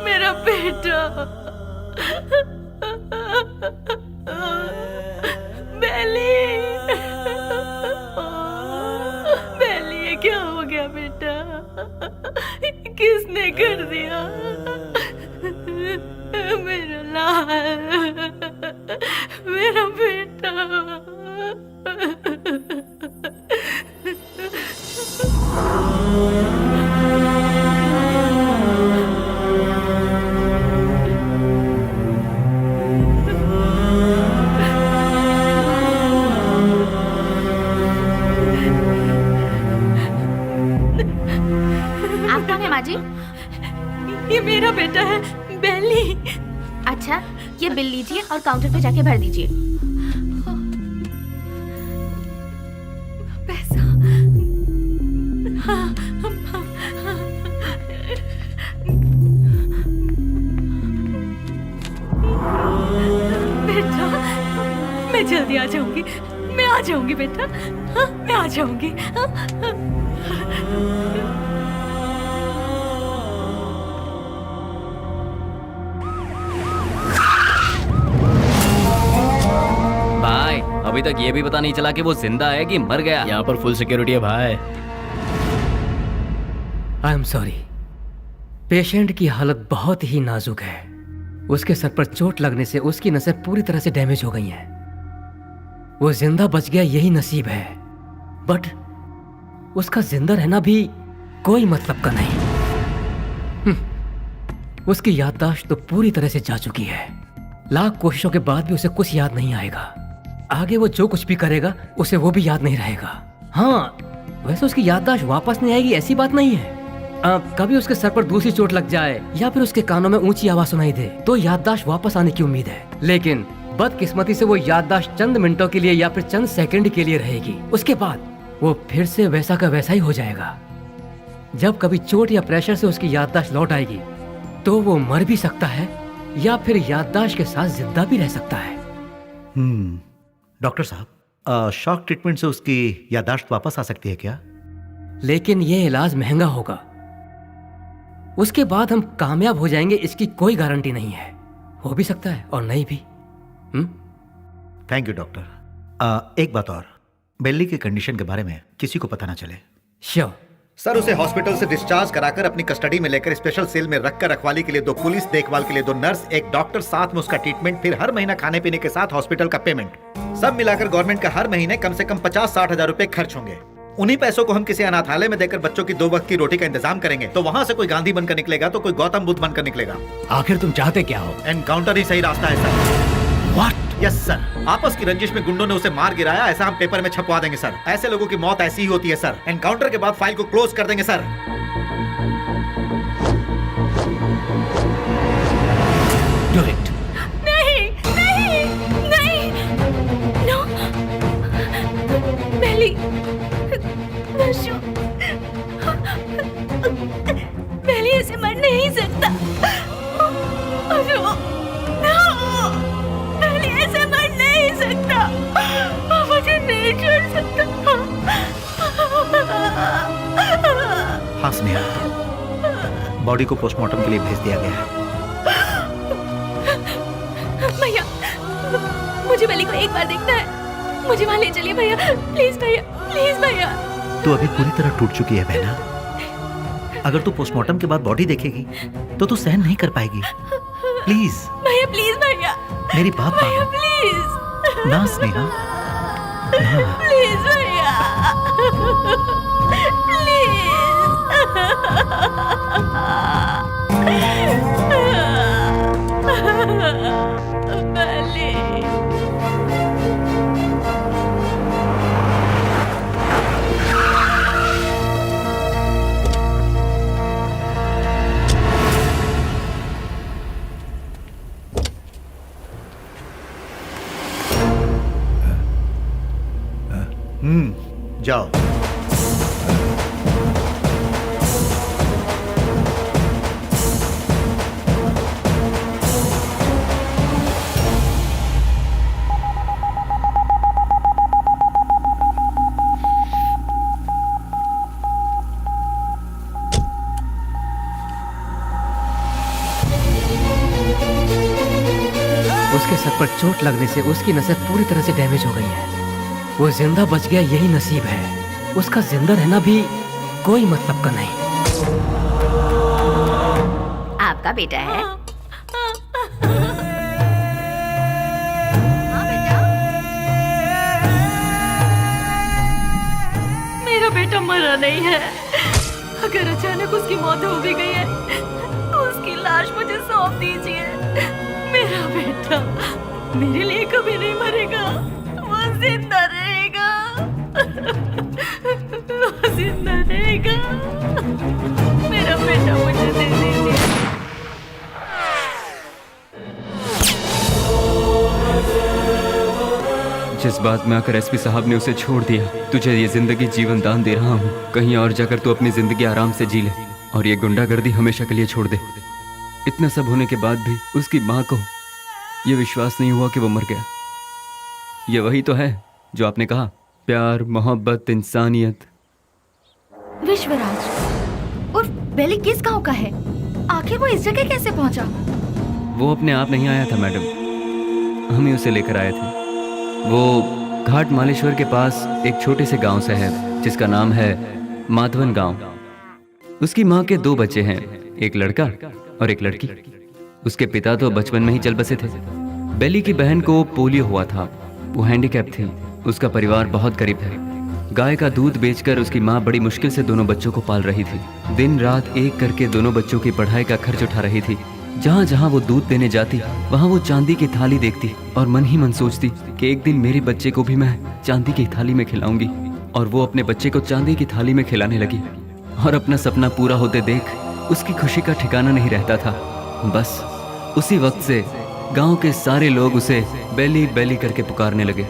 मेरा बेटा, बेली, बेली, ये क्या हो गया बेटा? किसने कर दिया? मेरा लाल, मेरा बेटा। जी, ये मेरा बेटा है, बेली। अच्छा, ये बिल लीजिए और काउंटर पे जाके भर दीजिए। पैसा। बेटा, मैं जल्दी आ जाऊंगी, मैं आ जाऊंगी बेटा, मैं आ जाऊंगी। बाय। अभी तक ये भी पता नहीं चला कि वो जिंदा है कि मर गया। यहाँ पर फुल सिक्योरिटी है भाई। आई एम सॉरी, पेशेंट की हालत बहुत ही नाजुक है। उसके सर पर चोट लगने से उसकी नसें पूरी तरह से डैमेज हो गई हैं। वो जिंदा बच गया यही नसीब है, बट उसका जिंदा रहना भी कोई मतलब का नहीं। उसकी याददाश्त तो पूरी तरह से जा चुकी है। लाख कोशिशों के बाद भी उसे कुछ याद नहीं आएगा। आगे वो जो कुछ भी करेगा उसे वो भी याद नहीं रहेगा। हाँ, वैसे उसकी याददाश्त वापस नहीं आएगी ऐसी बात नहीं है। कभी उसके सर पर दूसरी चोट लग जाए या फिर उसके कानों में ऊंची आवाज सुनाई दे तो याददाश्त वापस आने की उम्मीद है, लेकिन बदकिस्मती से वो याददाश्त चंद मिनटों के लिए या फिर चंद सेकंड के लिए रहेगी। उसके बाद वो फिर से वैसा का वैसा ही हो जाएगा। जब कभी चोट या प्रेशर से उसकी याददाश्त लौट आएगी तो वो मर भी सकता है या फिर याददाश्त के साथ जिंदा भी रह सकता है। डॉक्टर साहब, शॉक ट्रीटमेंट से उसकी याददाश्त वापस आ सकती है क्या? लेकिन ये इलाज महंगा होगा। उसके बाद हम कामयाब हो जाएंगे इसकी कोई गारंटी नहीं है। हो भी सकता है और नहीं भी। Thank you doctor. एक बात और, बेली की कंडीशन के बारे में किसी को पता ना चले। श्योर सर, उसे हॉस्पिटल से डिस्चार्ज कराकर अपनी कस्टडी में लेकर स्पेशल सेल में रखकर रखवाली के लिए 2 पुलिस, देखभाल के लिए 2 नर्स, एक डॉक्टर, साथ में उसका ट्रीटमेंट, फिर हर महीना खाने पीने के साथ हॉस्पिटल का पेमेंट, सब मिलाकर गवर्नमेंट का हर महीने कम से कम 50-60 हजार रुपए खर्च होंगे। उन्हीं पैसों को हम किसी अनाथालय में देकर बच्चों की 2 वक्त की रोटी का इंतजाम करेंगे तो वहाँ से कोई गांधी बनकर निकलेगा तो कोई गौतम बुद्ध बनकर निकलेगा। आखिर तुम चाहते क्या हो? एनकाउंटर ही सही रास्ता है सर। व्हाट? यस सर, आपस की रंजिश में गुंडों ने उसे मार गिराया, ऐसा हम पेपर में छपवा देंगे सर। ऐसे लोगों की मौत ऐसी ही होती है सर। एनकाउंटर के बाद फाइल को क्लोज कर देंगे सर। Do it. नहीं नहीं नहीं, नो बेली, बेली ऐसे मर नहीं सकता। बेली ऐसे मर नहीं सकता। मुझे नहीं छोड़ सकता। हाँ स्नेहा, बॉडी को पोस्टमार्टम के लिए भेज दिया गया है। भैया, मुझे बेली को एक बार देखना है। मुझे वहाँ ले चलिए भैया, प्लीज भैया, प्लीज भैया। तू अभी पूरी तरह टूट चुकी है बहना। अगर तू पोस्टमार्टम के बाद बॉडी देखेगी तो तू सहन नहीं कर पाएगी। प्लीज भैया, प्लीज भैया, मेरी बात भैया मानो प्लीज ना स्नेहा, ना। प्लीज भैया, जाओ। उसके सर पर चोट लगने से उसकी नसें पूरी तरह से डैमेज हो गई हैं। वो जिंदा बच गया यही नसीब है। उसका जिंदा रहना भी कोई मतलब का नहीं। आपका बेटा है? मेरा बेटा मरा नहीं है। अगर अचानक उसकी मौत हो भी गई है तो उसकी लाश मुझे सौंप दीजिए। मेरा बेटा मेरे लिए कभी नहीं मरेगा, वो जिंदा रहेगा। वो जिंदा रहेगा। मेरा बेटा मुझे दे दीजिए। जिस बात में आकर एसपी साहब ने उसे छोड़ दिया, तुझे ये जिंदगी जीवन दान दे रहा हूँ। कहीं और जाकर तू अपनी जिंदगी आराम से जी ले और ये गुंडागर्दी हमेशा के लिए छोड़ दे। इतना सब होने के बाद भी उसकी माँ को ये विश्वास नहीं हुआ कि वो मर गया। ये वही तो है जो आपने कहा, प्यार, मोहब्बत, इंसानियत। विश्वराज और बेली किस गांव का है? आखिर वो इस जगह कैसे पहुंचा? वो अपने आप नहीं आया था मैडम, हम ही उसे लेकर आए थे। वो घाट मालेश्वर के पास एक छोटे से गांव से है जिसका नाम है माधवन गांव। उसकी माँ के 2 बच्चे हैं, एक लड़का और एक लड़की। उसके पिता तो बचपन में ही चल बसे थे। बेली की बहन को पोलियो हुआ था, वो हैंडीकैप थी। उसका परिवार बहुत गरीब है। गाय का दूध बेचकर उसकी माँ बड़ी मुश्किल से दोनों बच्चों को पाल रही थी। दिन रात एक करके दोनों बच्चों की पढ़ाई का खर्च उठा रही थी। जहाँ जहाँ वो दूध देने जाती वहाँ वो चांदी की थाली देखती और मन ही मन सोचती कि एक दिन मेरे बच्चे को भी मैं चांदी की थाली में खिलाऊंगी। और वो अपने बच्चे को चांदी की थाली में खिलाने लगी और अपना सपना पूरा होते देख उसकी खुशी का ठिकाना नहीं रहता था। बस उसी वक्त से गांव के सारे लोग उसे बेली बेली करके पुकारने लगे।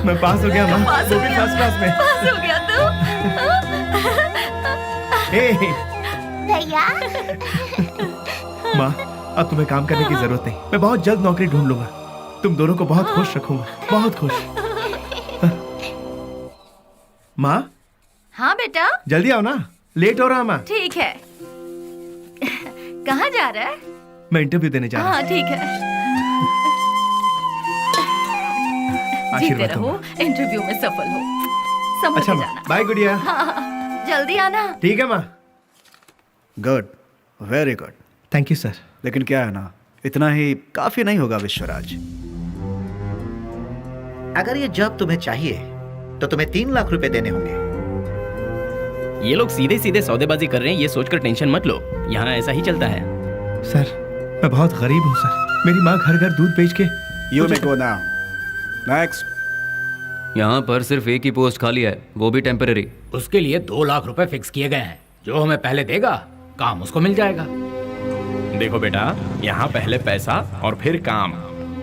मैं पास हो गया माँ, वो भी फर्स्ट क्लास में। पास हो गया तू? भैया माँ, अब तुम्हें काम करने की जरूरत नहीं। मैं बहुत जल्द नौकरी ढूंढ लूंगा। तुम दोनों को बहुत खुश रखूंगा, बहुत खुश। माँ हाँ बेटा, जल्दी आओ ना, लेट हो रहा माँ। ठीक है। कहाँ जा रहा है? मैं इंटरव्यू देने जा रहा हूँ। हाँ ठीक है। जीते आशीर्वाद रहो, इंटरव्यू में सफल हो। समझ अच्छा के माँ, जाना। बाय गुड़िया। हाँ, जल्दी आना। ठीक है माँ। Good, very good. Thank you sir. लेकिन क्या है ना, इतना ही काफी नहीं होगा विश्वराज। अगर ये जॉब तुम्हें चाहिए तो तुम्हें 3 लाख रुपए देने होंगे। ये लोग सीधे सीधे सौदेबाजी कर रहे हैं, ये सोचकर टेंशन मत लो। यहाँ ऐसा ही चलता है। सर मैं बहुत गरीब हूँ सर। मेरी माँ घर घर दूध बेच के। You may go now. Next. यहाँ पर सिर्फ एक ही पोस्ट खाली है, वो भी टेम्पररी। उसके लिए 2 लाख रुपए फिक्स किए गए हैं। जो हमें पहले देगा काम उसको मिल जाएगा। देखो बेटा, यहाँ पहले पैसा और फिर काम।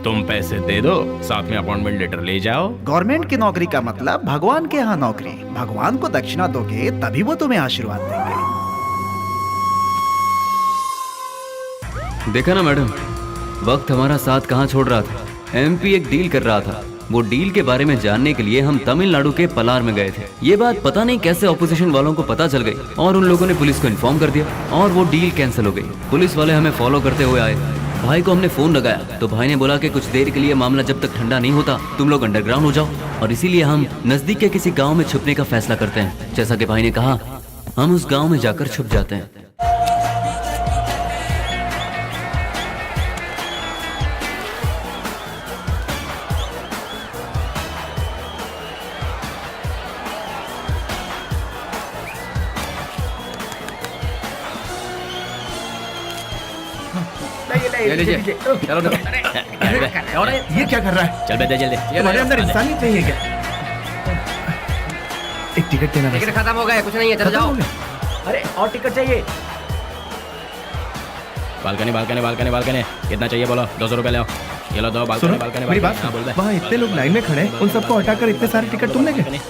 तुम पैसे दे दो, साथ में अपॉइंटमेंट लेटर ले जाओ। गवर्नमेंट की नौकरी का मतलब भगवान के यहाँ नौकरी। भगवान को दक्षिणा दोगे तभी वो तुम्हें आशीर्वाद देंगे। देखा ना मैडम, वक्त हमारा साथ कहाँ छोड़ रहा था। एमपी एक डील कर रहा था। वो डील के बारे में जानने के लिए हम तमिलनाडु के पलार में गए थे। ये बात पता नहीं कैसे ऑपोजिशन वालों को पता चल गई और उन लोगों ने पुलिस को इन्फॉर्म कर दिया और वो डील कैंसिल हो गई। पुलिस वाले हमें फॉलो करते हुए आए। भाई को हमने फोन लगाया तो भाई ने बोला कि कुछ देर के लिए मामला जब तक ठंडा नहीं होता तुम लोग अंडरग्राउंड हो जाओ। और इसीलिए हम नजदीक के किसी गाँव में छुपने का फैसला करते हैं। जैसा कि भाई ने कहा, हम उस गाँव में जाकर छुप जाते हैं। ले लीजिए। चलो ये क्या कर रहा है? चल बेटा जल्दी। तुम्हारे अंदर इंसानियत नहीं है क्या? एक टिकट देना। टिकट खत्म हो गया, कुछ नहीं है, चलो जाओ। अरे और टिकट चाहिए। बालकनी बालकनी बालकनी बालकनी कितना चाहिए बोलो? 200 रुपए ले आओ। ये लो दो बालकनी बालकनी। मेरी बात सुनो, वहाँ इतने लोग लाइन में खड़े हैं, उन सबको हटाकर इतने सारे टिकट तुमने गए?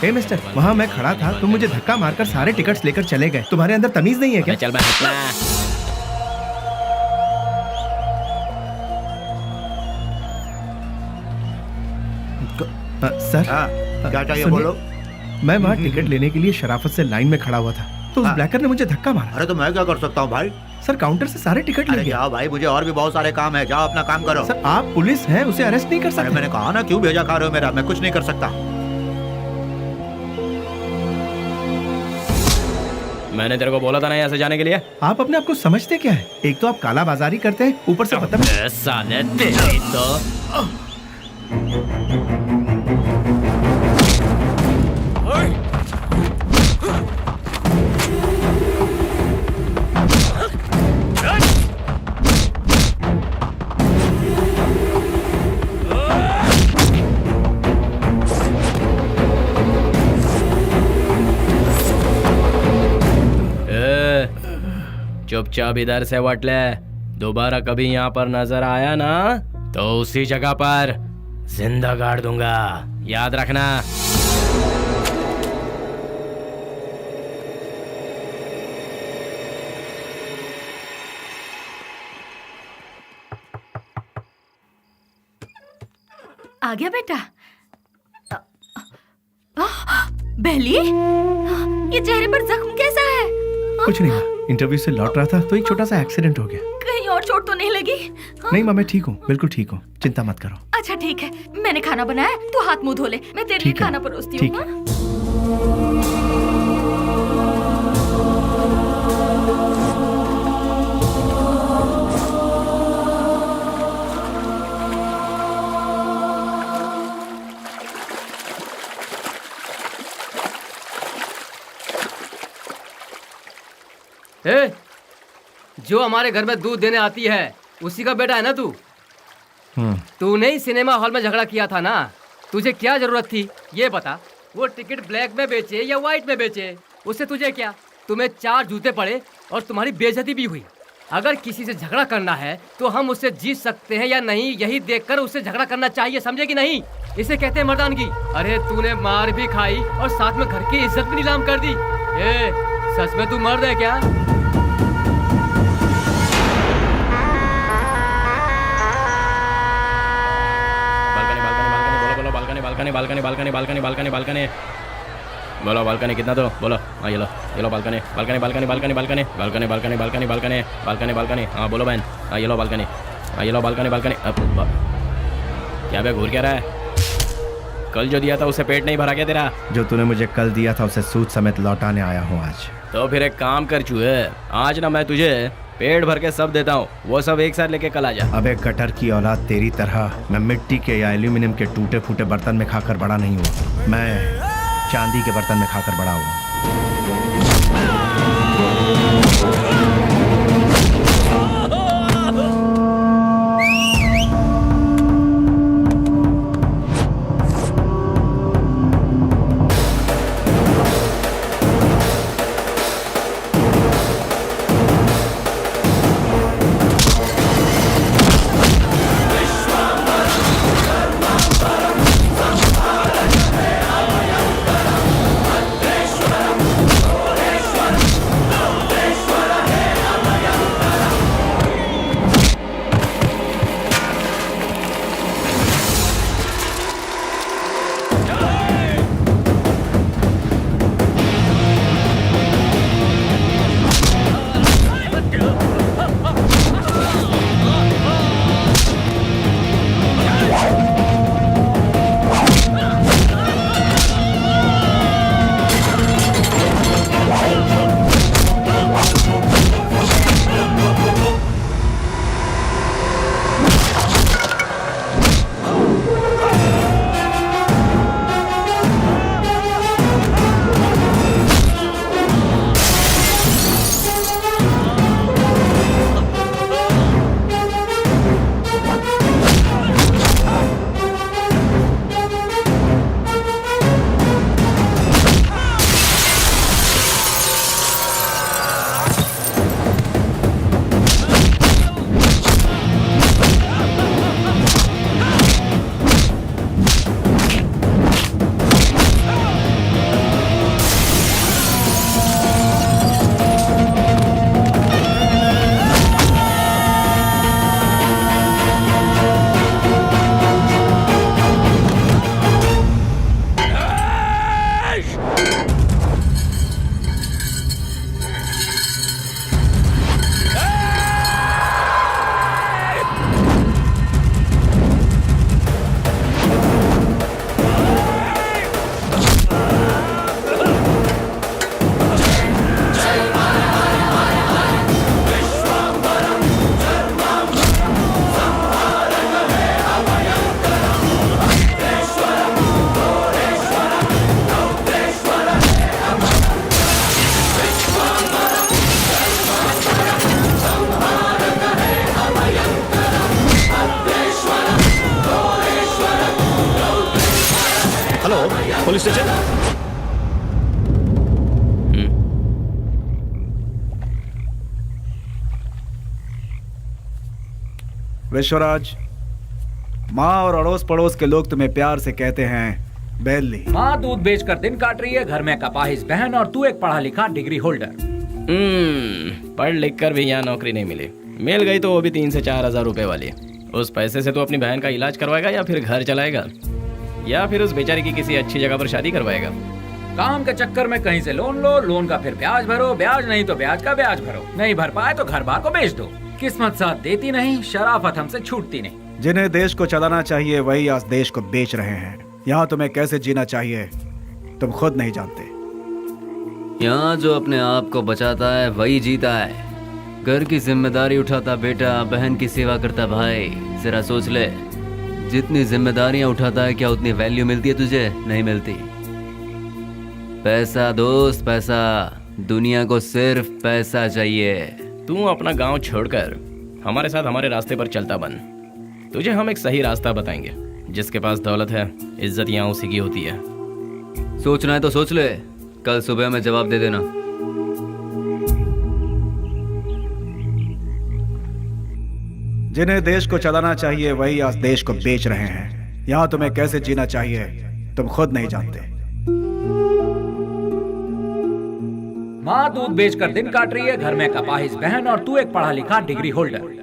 हे मिस्टर, वहाँ मैं खड़ा था, तुम मुझे धक्का मारकर सारे टिकट्स लेकर चले गए। तुम्हारे अंदर तमीज नहीं है क्या? चल मैं सर क्या चाहिए बोलो? मैं वहाँ टिकट लेने के लिए शराफत से लाइन में खड़ा हुआ था तो उस ब्लैकर ने मुझे धक्का मारा। अरे तो मैं क्या कर सकता हूँ भाई? सर काउंटर से सारे टिकट ले गया। जाओ भाई, मुझे और भी बहुत सारे काम है, जाओ अपना काम करो। सर आप पुलिस हैं, उसे अरेस्ट नहीं कर सकते। मैंने कहा ना, क्यों भेजा खा रहे हो मेरा? मैं कुछ नहीं कर सकता। मैंने तेरे को बोला था ना यहाँ से जाने के लिए। आप अपने आप को समझते क्या है? एक तो आप काला बाजारी करते हैं, ऊपर से पता साले तेरी तो चुपचाप इधर से वट ले। दोबारा कभी यहाँ पर नजर आया ना तो उसी जगह पर जिंदा गाड़ दूंगा, याद रखना। आ गया बेटा। बेली, ये चेहरे पर जख्म कैसा है? कुछ नहीं माँ, इंटरव्यू से लौट रहा था तो एक छोटा सा एक्सीडेंट हो गया। कहीं और चोट तो नहीं लगी? नहीं माँ, मैं ठीक हूँ, बिल्कुल ठीक हूँ, चिंता मत करो। अच्छा ठीक है, मैंने खाना बनाया, तू हाथ मुंह धो ले, मैं तेरे लिए ठीक है, खाना परोसती ठीक हूँ। ए, जो हमारे घर में दूध देने आती है उसी का बेटा है ना तू? तूने ही सिनेमा हॉल में झगड़ा किया था ना? तुझे क्या जरूरत थी ये बता? वो टिकट ब्लैक में बेचे या व्हाइट में बेचे, उससे तुझे क्या? तुम्हें 4 जूते पड़े और तुम्हारी बेइज्जती भी हुई। अगर किसी से झगड़ा करना है तो हम उससे जीत सकते हैं या नहीं, यही देखकर उससे झगड़ा करना चाहिए, समझे कि नहीं? इसे कहते हैं मर्दानगी। अरे तूने मार भी खाई और साथ में घर की इज्जत भी नीलाम कर दी। ए, सच में तू मर्द है क्या? Balcony balcony balcony balcony balcony balcony बोलो, बालकनी कितना दो बोलो? हाँ ये लो balcony balcony balcony balcony balcony balcony balcony balcony balcony balcony balcony हाँ बोलो बहन। हाँ ये लो बालकनी, हाँ ये लो बालकनी बालकनी। क्या बे घूर क्या रहा है? कल जो दिया था उससे पेट नहीं भरा क्या तेरा? जो तूने मुझे कल दिया था उसे सूद समेत लौटाने आया हूँ आज। तो फिर एक काम कर चूहे, आज ना मैं तुझे पेट भर के सब देता हूँ, वो सब एक साथ लेके कल आ जा। अबे गटर की औलाद, तेरी तरह मैं मिट्टी के या एल्यूमिनियम के टूटे फूटे बर्तन में खाकर बड़ा नहीं हुआ, मैं चांदी के बर्तन में खाकर बड़ा हुआ। Police station. विश्वराज, माँ और अड़ोस पड़ोस के लोग तुम्हें प्यार से कहते हैं बेली। माँ दूध बेचकर दिन काट रही है, घर में कपाहिस बहन और तू एक पढ़ा लिखा डिग्री होल्डर। पढ़ लिख कर भी यहाँ नौकरी नहीं मिली, मिल गई तो वो भी 3 से 4 हजार रुपए वाली, उस पैसे से तो अपनी बहन का इलाज करवाएगा या फिर घर चलाएगा या फिर उस बेचारी की किसी अच्छी जगह पर शादी करवाएगा। काम के चक्कर में कहीं से लोन लो, लोन का फिर ब्याज भरो, ब्याज नहीं तो ब्याज का ब्याज भरो, नहीं भर पाए तो घर बार को बेच दो। किस्मत साथ देती नहीं, शराफत हमसे छूटती नहीं। जिन्हें देश को चलाना चाहिए वही आज देश को बेच रहे हैं। यहाँ तुम्हें कैसे जीना चाहिए तुम खुद नहीं जानते। यहाँ जो अपने आप को बचाता है वही जीता है। घर की जिम्मेदारी उठाता बेटा, बहन की सेवा करता भाई। जरा सोच ले, जितनी जिम्मेदारियां उठाता है क्या उतनी वैल्यू मिलती है तुझे? नहीं मिलती। पैसा दोस्त पैसा, दुनिया को सिर्फ पैसा चाहिए। तू अपना गांव छोड़कर हमारे साथ हमारे रास्ते पर चलता बन। तुझे हम एक सही रास्ता बताएंगे। जिसके पास दौलत है, इज्जत यहाँ उसी की होती है। सोचना है तो सोच ले, कल सुबह में जवाब दे देना। जिन्हें देश को चलाना चाहिए वही आज देश को बेच रहे हैं। यहाँ तुम्हें कैसे जीना चाहिए तुम खुद नहीं जानते। माँ दूध बेचकर दिन काट रही है, घर में कपाहिज बहन और तू एक पढ़ा लिखा डिग्री होल्डर।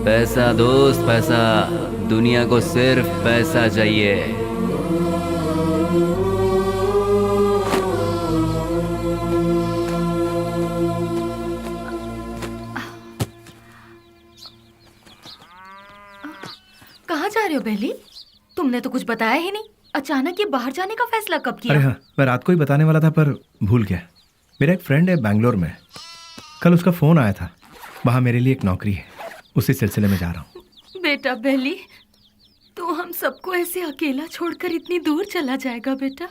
पैसा दोस्त पैसा, दुनिया को सिर्फ पैसा चाहिए। कहाँ जा रहे हो बेली? तुमने तो कुछ बताया ही नहीं। अचानक ये बाहर जाने का फैसला कब किया? अरे हाँ, मैं रात को ही बताने वाला था पर भूल गया। मेरा एक फ्रेंड है बैंगलोर में, कल उसका फोन आया था। वहाँ मेरे लिए एक नौकरी है, उसी सिलसिले में जा रहा हूँ। बेटा बेली, तू हम सबको ऐसे अकेला छोड़कर इतनी दूर चला जाएगा बेटा?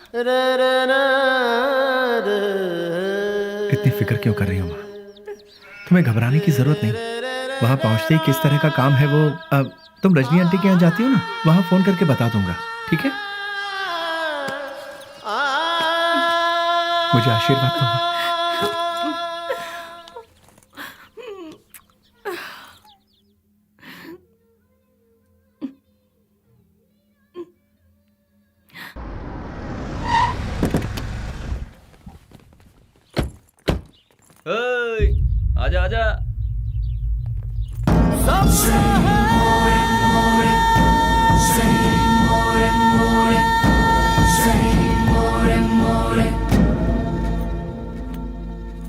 इतनी फिक्र क्यों कर रही हो माँ? तुम्हें घबराने की जरूरत नहीं। वहाँ पहुँचते ही किस तरह का काम है वो, अब तुम रजनी आंटी के यहाँ जाती हो ना, वहाँ फोन करके बता दूंगा, ठीक है? मुझे आशीर्वाद दो। आजा आजा।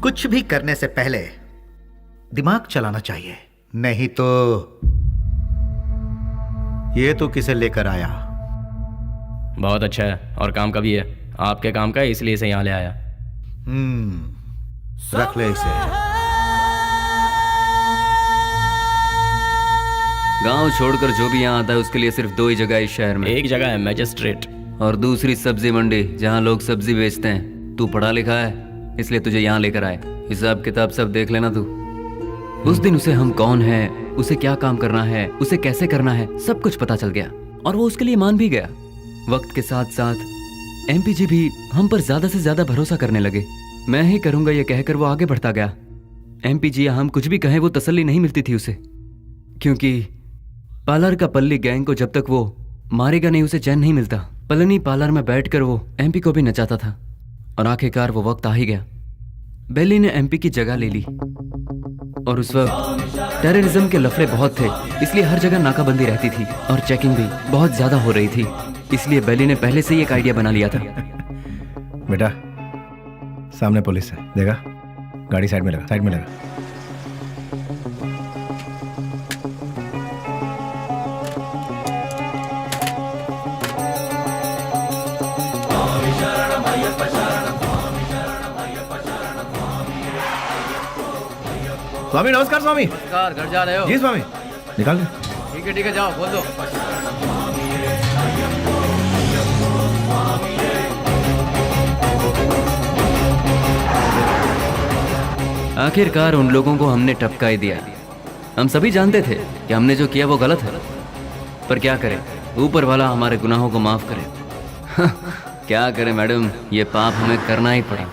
कुछ भी करने से पहले दिमाग चलाना चाहिए, नहीं तो ये तो किसे लेकर आया। बहुत अच्छा है और काम का भी है। आपके काम का है इसलिए इसे यहाँ ले आया। रख ले इसे। गांव छोड़कर जो भी यहाँ आता है उसके लिए सिर्फ दो ही जगह है इस शहर में। एक जगह है मैजिस्ट्रेट और दूसरी सब्जी मंडी, जहाँ लोग सब्जी बेचते हैं। तू पढ़ा लिखा है इसलिए तुझे यहाँ लेकर आए। हिसाब किताब सब देख लेना तू। उस दिन उसे हम कौन है, उसे क्या काम करना है, उसे कैसे करना है, सब कुछ पता चल गया और वो उसके लिए मान भी गया। वक्त के साथ साथ एमपी जी भी हम पर ज्यादा से ज्यादा भरोसा करने लगे। मैं ही करूंगा ये कहकर वो आगे बढ़ता गया। एमपी जी हम कुछ भी कहें वो तसल्ली नहीं मिलती थी उसे, क्योंकि पार्लर का पल्ली गैंग को जब तक वो मारेगा नहीं उसे चैन नहीं मिलता। पलनी पार्लर में बैठकर वो एमपी को भी नचाता था और आखिरकार वो वक्त आ ही गया। बेली ने एमपी की जगह ले ली और उस वक्त टेररिज्म के लफड़े बहुत थे, इसलिए हर जगह नाकाबंदी रहती थी और चेकिंग भी बहुत ज्यादा हो रही थी। इसलिए बेली ने पहले से ही एक आइडिया बना लिया था। बेटा सामने पुलिस है, देखा? गाड़ी साइड में लगा, साइड में लगा। स्वामी नमस्कार। स्वामी नमस्कार। घर जा रहे हो? जी स्वामी। निकाल दे। ठीक है जाओ, बोल दो। आखिरकार उन लोगों को हमने टपका ही दिया। हम सभी जानते थे कि हमने जो किया वो गलत है, पर क्या करें, ऊपर वाला हमारे गुनाहों को माफ करे। क्या करें मैडम, ये पाप हमें करना ही पड़ा।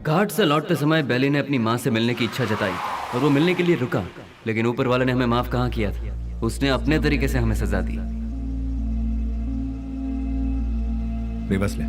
घाट से लौटते समय बेली ने अपनी माँ से मिलने की इच्छा जताई और वो मिलने के लिए रुका, लेकिन ऊपर वाले ने हमें माफ कहाँ किया था। उसने अपने तरीके से हमें सजा दी। बेबस ले।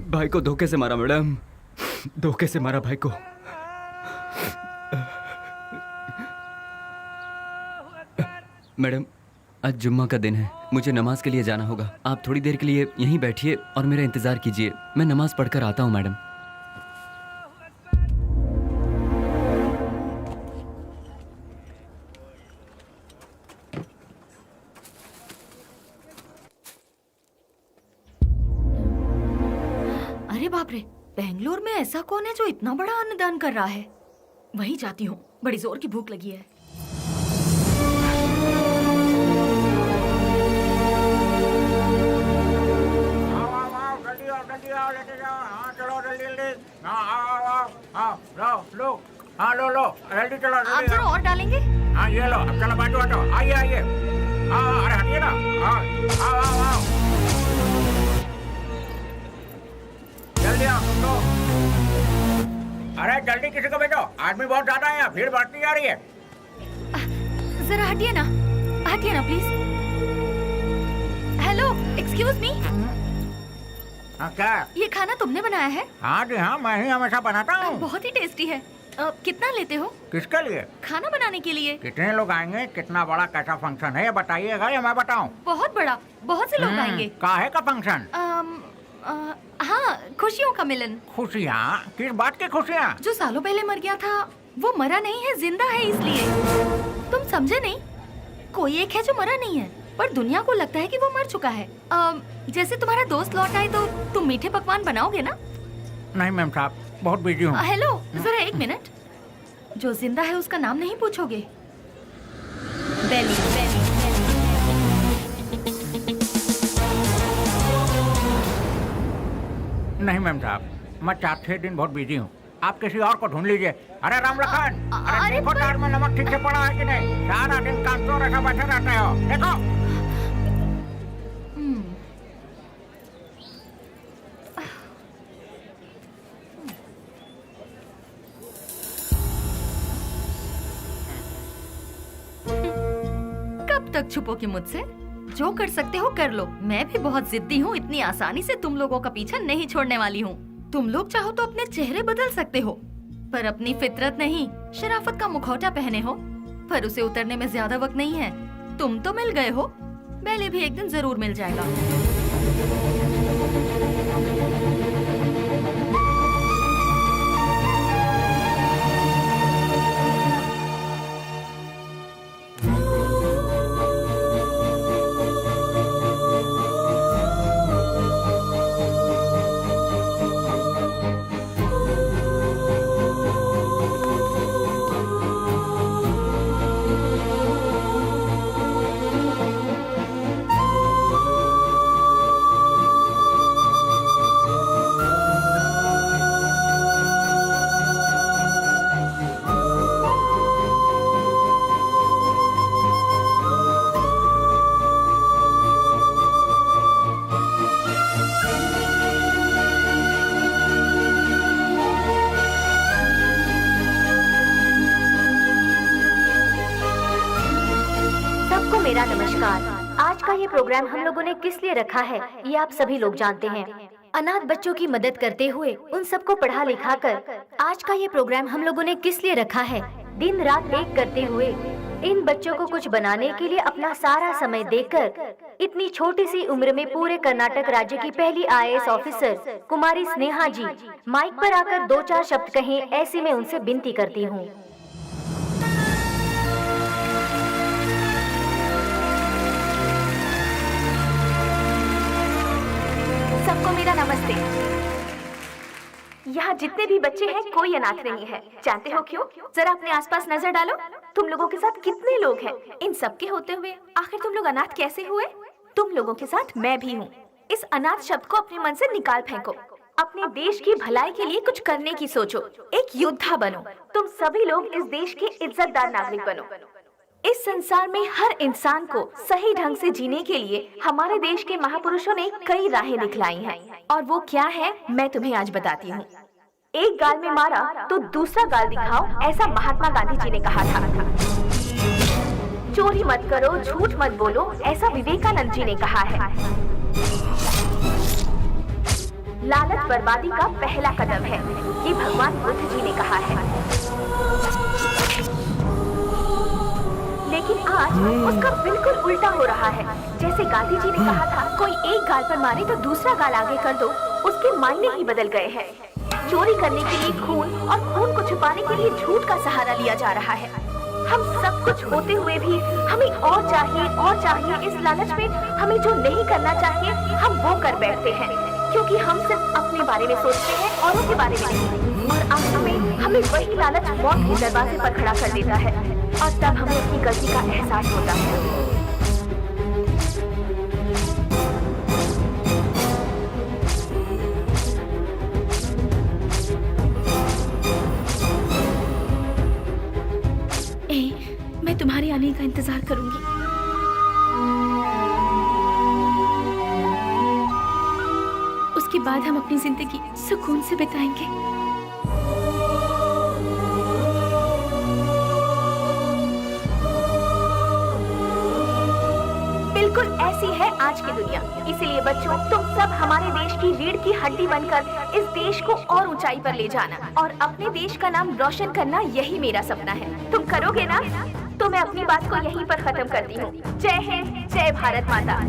भाई को धोखे से मारा मैडम, धोखे से मारा भाई को। मैडम आज जुम्मा का दिन है, मुझे नमाज के लिए जाना होगा। आप थोड़ी देर के लिए यहीं बैठिए और मेरा इंतजार कीजिए, मैं नमाज पढ़कर आता हूँ मैडम। अरे बाप रे, बेंगलोर में ऐसा कौन है जो इतना बड़ा अन्नदान कर रहा है? वहीं जाती हूँ, बड़ी जोर की भूख लगी है। लो जल्दी चलो। आप जरा और डालेंगे? हाँ ये लो, अब चलो बाजू हटो, आइए आइए। अरे हटिए ना। आओ। जल्दी आओ तुम लोग। अरे जल्दी किसी को भेजो, आदमी बहुत ज्यादा है, भीड़ बढ़ती जा रही है। जरा हटिए ना प्लीज। Hello, excuse me. हाँ क्या? ये खाना तुमने बनाया है? हाँ जी हाँ, मैं ही हमेशा बनाता हूँ। बहुत ही टेस्टी है। कितना लेते हो? किसके लिए? खाना बनाने के लिए। कितने लोग आएंगे, कितना बड़ा कैसा फंक्शन है ये बताइएगा या मैं बताऊँ? बहुत बड़ा, बहुत से लोग आएंगे। काहे का फंक्शन? हाँ, खुशियों का मिलन। खुशियाँ? किस बात की खुशियाँ? जो सालों पहले मर गया था वो मरा नहीं है, जिंदा है, इसलिए। तुम समझे नहीं? कोई एक है जो मरा नहीं है, पर दुनिया को लगता है कि वो मर चुका है। जैसे तुम्हारा दोस्त लौट आए तो तुम मीठे पकवान बनाओगे ना? नहीं मैम साहब, बहुत बिजी हूँ। हेलो, जरा एक मिनट। जो जिंदा है उसका नाम नहीं पूछोगे? बेली। नहीं मैम साहब, मैं 4-6 दिन बहुत बिजी हूँ, आप किसी और को ढूंढ लीजिए। अरे राम लखन, अरे देखो दाल में नमक ठीक से पड़ा है कि नहीं? सारा दिन काम तो रखा बैठे रहते हो, देखो। कब तक छुपोगे मुझसे? जो कर सकते हो कर लो। मैं भी बहुत जिद्दी हूँ, इतनी आसानी से तुम लोगों का पीछा नहीं छोड़ने वाली हूँ। तुम लोग चाहो तो अपने चेहरे बदल सकते हो, पर अपनी फितरत नहीं, शराफत का मुखौटा पहने हो, पर उसे उतरने में ज्यादा वक्त नहीं है। तुम तो मिल गए हो, पहले भी एक दिन जरूर मिल जाएगा। मेरा नमस्कार। आज का ये प्रोग्राम हम लोगों ने किस लिए रखा है ये आप सभी लोग जानते हैं। अनाथ बच्चों की मदद करते हुए उन सबको पढ़ा लिखा कर आज का ये प्रोग्राम हम लोगों ने किस लिए रखा है? दिन रात एक करते हुए इन बच्चों को कुछ बनाने के लिए अपना सारा समय देकर इतनी छोटी सी उम्र में पूरे कर्नाटक राज्य की पहली IAS ऑफिसर कुमारी स्नेहा जी माइक पर आकर 2-4 शब्द कहें, ऐसी मैं उनसे विनती करती हूँ। सबको मेरा नमस्ते। यहाँ जितने भी बच्चे हैं कोई अनाथ नहीं है। जानते हो क्यों? जरा अपने आसपास नजर डालो, तुम लोगों के साथ कितने लोग हैं। इन सब के होते हुए आखिर तुम लोग अनाथ कैसे हुए? तुम लोगों के साथ मैं भी हूँ। इस अनाथ शब्द को अपने मन से निकाल फेंको। अपने देश की भलाई के लिए कुछ करने की सोचो, एक योद्धा बनो। तुम सभी लोग इस देश के इज्जतदार नागरिक बनो। इस संसार में हर इंसान को सही ढंग से जीने के लिए हमारे देश के महापुरुषों ने कई राहें दिखलाई हैं, और वो क्या है मैं तुम्हें आज बताती हूँ। एक गाल में मारा तो दूसरा गाल दिखाओ, ऐसा महात्मा गांधी जी ने कहा था। चोरी मत करो, झूठ मत बोलो, ऐसा विवेकानंद जी ने कहा है। लालच बर्बादी का पहला कदम है, ये भगवान बुद्ध जी ने कहा है। लेकिन आज उसका बिल्कुल उल्टा हो रहा है। जैसे गांधी जी ने कहा था, कोई एक गाल पर मारे तो दूसरा गाल आगे कर दो, उसके मायने ही बदल गए हैं। चोरी करने के लिए खून और खून को छुपाने के लिए झूठ का सहारा लिया जा रहा है। हम सब कुछ होते हुए भी हमें और चाहिए। इस लालच में हमें जो नहीं करना चाहिए हम वो कर बैठते हैं, क्योंकि हम सिर्फ अपने बारे में सोचते हैं, औरों के बारे में नहीं। और आखिर में हमें वही लालच मौत के दरवाजे पर खड़ा कर देता है, और तब हमें अपनी गलती का एहसास होता है। मैं तुम्हारे आने का इंतजार करूंगी। उसके बाद हम अपनी जिंदगी सुकून से बिताएंगे। बिल्कुल ऐसी है आज की दुनिया। इसीलिए बच्चों, तुम सब हमारे देश की रीढ़ की हड्डी बनकर इस देश को और ऊंचाई पर ले जाना और अपने देश का नाम रोशन करना, यही मेरा सपना है। तुम करोगे ना? तो मैं अपनी बात को यहीं पर खत्म करती हूँ। जय हिंद, जय भारत माता।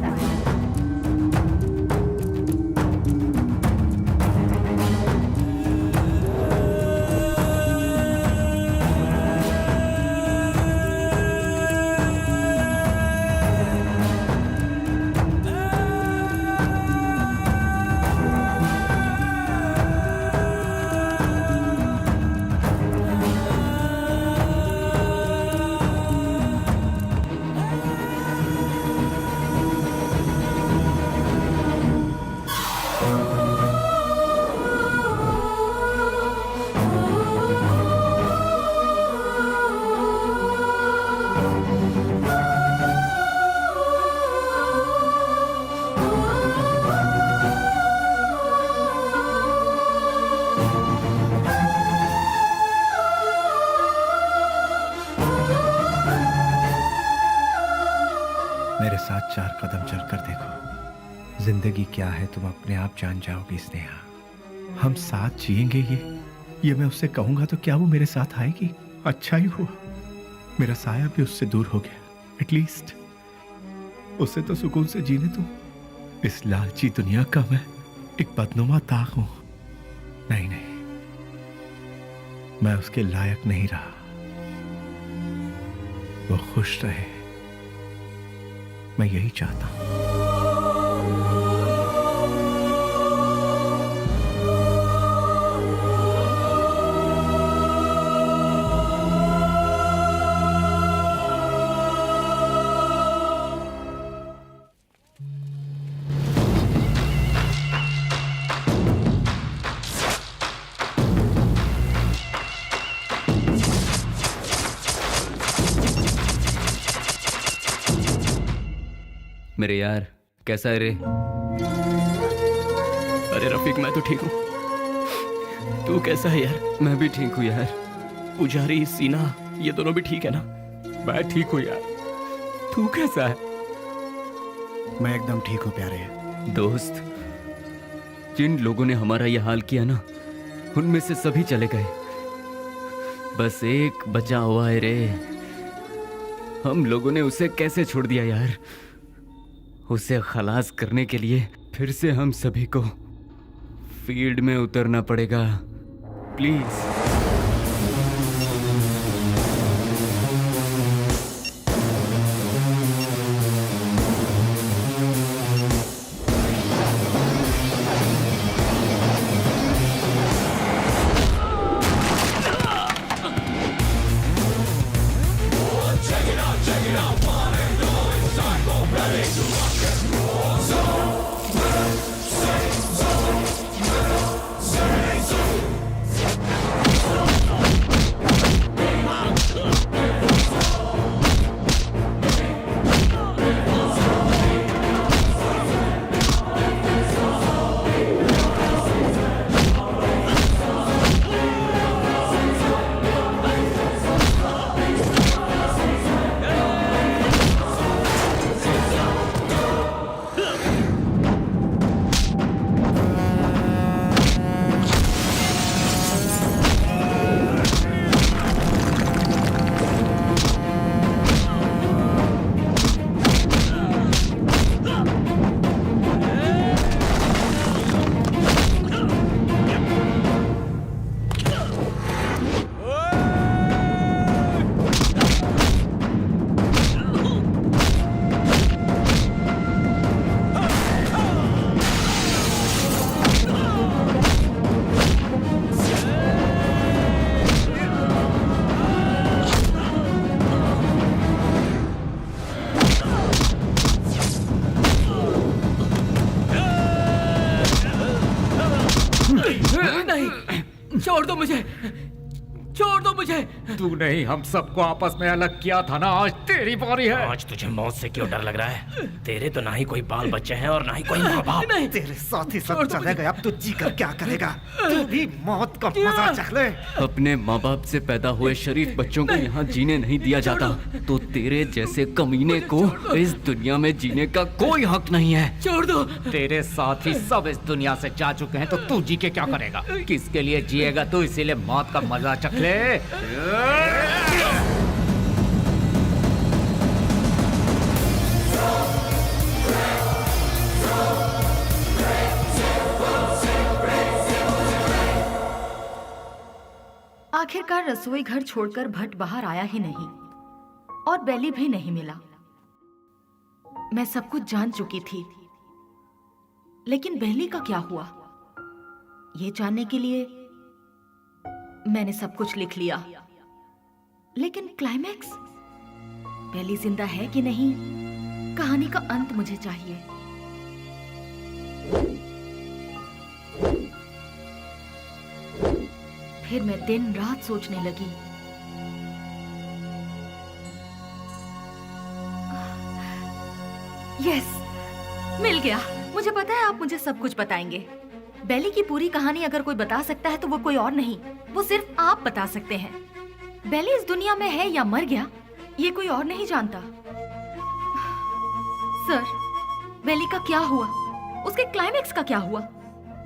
मेरे साथ 4 कदम चलकर देखो। जिंदगी क्या है तुम अपने आप जान जाओगी स्नेहा। हम साथ जिएंगे ये मैं उससे कहूंगा तो क्या वो मेरे साथ आएगी? अच्छा ही हुआ मेरा साया भी उससे दूर हो गया। एटलीस्ट उससे तो सुकून से जीने दो। इस लालची दुनिया का मैं एक बदनुमा ताक हूं। नहीं, मैं उसके लायक नहीं रहा। वो खुश रहे, मैं यही चाहता हूं। मेरे यार, कैसा है रे? अरे रफीक, मैं तो ठीक हूँ। तू कैसा है यार? मैं भी ठीक हूँ यार। पुजारी, सीना, ये दोनों भी ठीक है ना? मैं ठीक हूँ यार। तू कैसा है? मैं एकदम ठीक हूँ प्यारे। दोस्त, जिन लोगों ने हमारा यह हाल किया ना, उनमें से सभी चले गए। बस एक बचा हुआ है रे। हम लोगों ने उसे कैसे छोड़ दिया यार? उसे खलास करने के लिए फिर से हम सभी को फील्ड में उतरना पड़ेगा। प्लीज। नहीं, छोड़ दो मुझे, छोड़ दो मुझे। तू नहीं, हम सबको आपस में अलग किया था ना, आज तेरी बारी है। आज तुझे मौत से क्यों डर लग रहा है? तेरे तो ना ही कोई बाल बच्चे हैं और ना ही कोई माँ बाप। तेरे साथ ही सब चले गए, अब तू जी कर क्या करेगा? तू भी मौत का मजा चख ले। अपने माँ बाप से पैदा हुए शरीफ बच्चों को यहाँ जीने नहीं दिया जाता, तो तेरे जैसे कमीने को इस दुनिया में जीने का कोई हक नहीं है। छोड़ दो। तेरे साथ ही सब इस दुनिया से जा चुके हैं, तो तू जी के क्या करेगा? किसके लिए जिएगा तू? इसीलिए मौत का मजा चख ले। आखिरकार रसोई घर छोड़कर भट्ट बाहर आया ही नहीं और बेली भी नहीं मिला। मैं सब कुछ जान चुकी थी, लेकिन बेली का क्या हुआ, ये जानने के लिए मैंने सब कुछ लिख लिया। लेकिन क्लाइमैक्स, बेली जिंदा है कि नहीं, कहानी का अंत मुझे चाहिए। फिर मैं दिन रात सोचने लगी। यस, मिल गया। मुझे पता है आप मुझे सब कुछ बताएंगे। बेली की पूरी कहानी अगर कोई बता सकता है तो वो कोई और नहीं, वो सिर्फ आप बता सकते हैं। बेली इस दुनिया में है या मर गया, ये कोई और नहीं जानता। सर, बेली का क्या हुआ? उसके क्लाइमैक्स का क्या हुआ?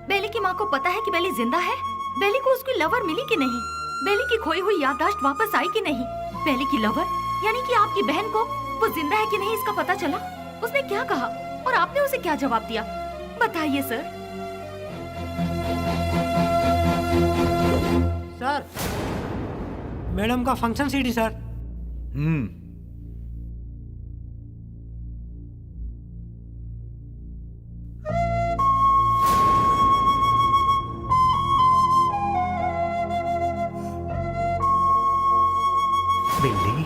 बेली की माँ को पता है कि बेली जिंदा है? बेली को उसकी लवर मिली कि नहीं? बेली की खोई हुई याददाश्त वापस आई कि नहीं? बेली की लवर यानी कि आपकी बहन को वो जिंदा है कि नहीं इसका पता चला? उसने क्या कहा और आपने उसे क्या जवाब दिया? बताइए सर। सर, मैडम का फंक्शन सीडी सर। बिल्ली,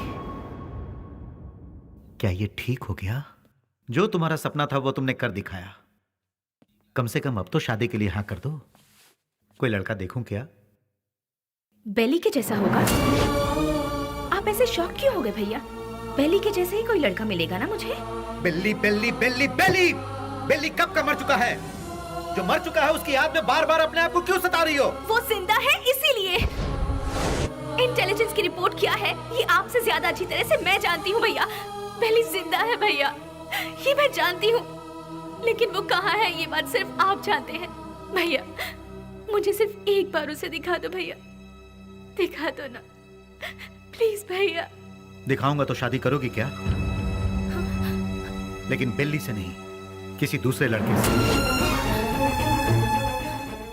क्या ये ठीक हो गया? जो तुम्हारा सपना था वो तुमने कर दिखाया। कम से कम अब तो शादी के लिए हाँ कर दो। कोई लड़का देखूं क्या? बेली के जैसा होगा? आप ऐसे शॉक क्यों हो गए भैया? बेली के जैसे ही कोई लड़का मिलेगा ना मुझे। बिल्ली बिल्ली बिल्ली बिल्ली बिल्ली कब का मर चुका है? जो मर चुका है उसकी याद में बार बार अपने आप को क्यों सता रही हो? वो जिंदा है इसीलिए। इंटेलिजेंस की रिपोर्ट क्या है ये आपसे ज्यादा अच्छी तरह से मैं जानती हूँ भैया। बेली जिंदा है भैया, ये मैं जानती हूँ, लेकिन वो कहाँ है ये बात सिर्फ आप जानते हैं। भैया मुझे सिर्फ एक बार उसे दिखा दो भैया, दिखा दो ना प्लीज भैया। दिखाऊंगा तो शादी करोगी क्या? लेकिन बिल्ली से नहीं, किसी दूसरे लड़के से।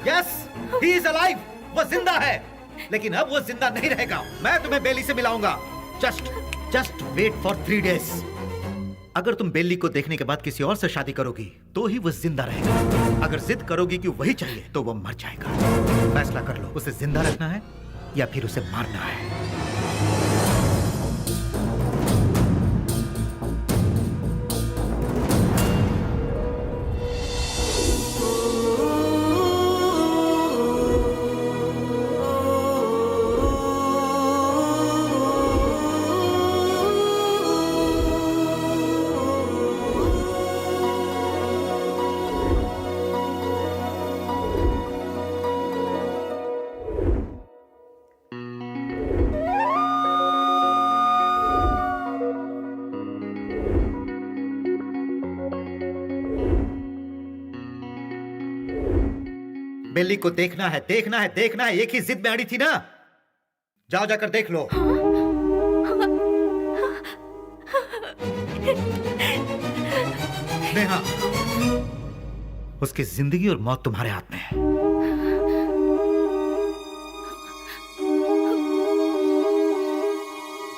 यस, ही इज अलाइव, वो जिंदा है, लेकिन अब वो जिंदा नहीं रहेगा। मैं तुम्हें बेली से मिलाऊंगा। Just wait for 3 days। अगर तुम बेली को देखने के बाद किसी और से शादी करोगी तो ही वो जिंदा रहेगा। अगर जिद करोगी कि वही चाहिए तो वो मर जाएगा। फैसला कर लो, उसे जिंदा रखना है या फिर उसे मारना है। बेली को देखना है, देखना है, देखना है। एक ही जिद में अड़ी थी ना। जाओ जाकर देख लो। नेहा, उसकी जिंदगी और मौत तुम्हारे हाथ में है।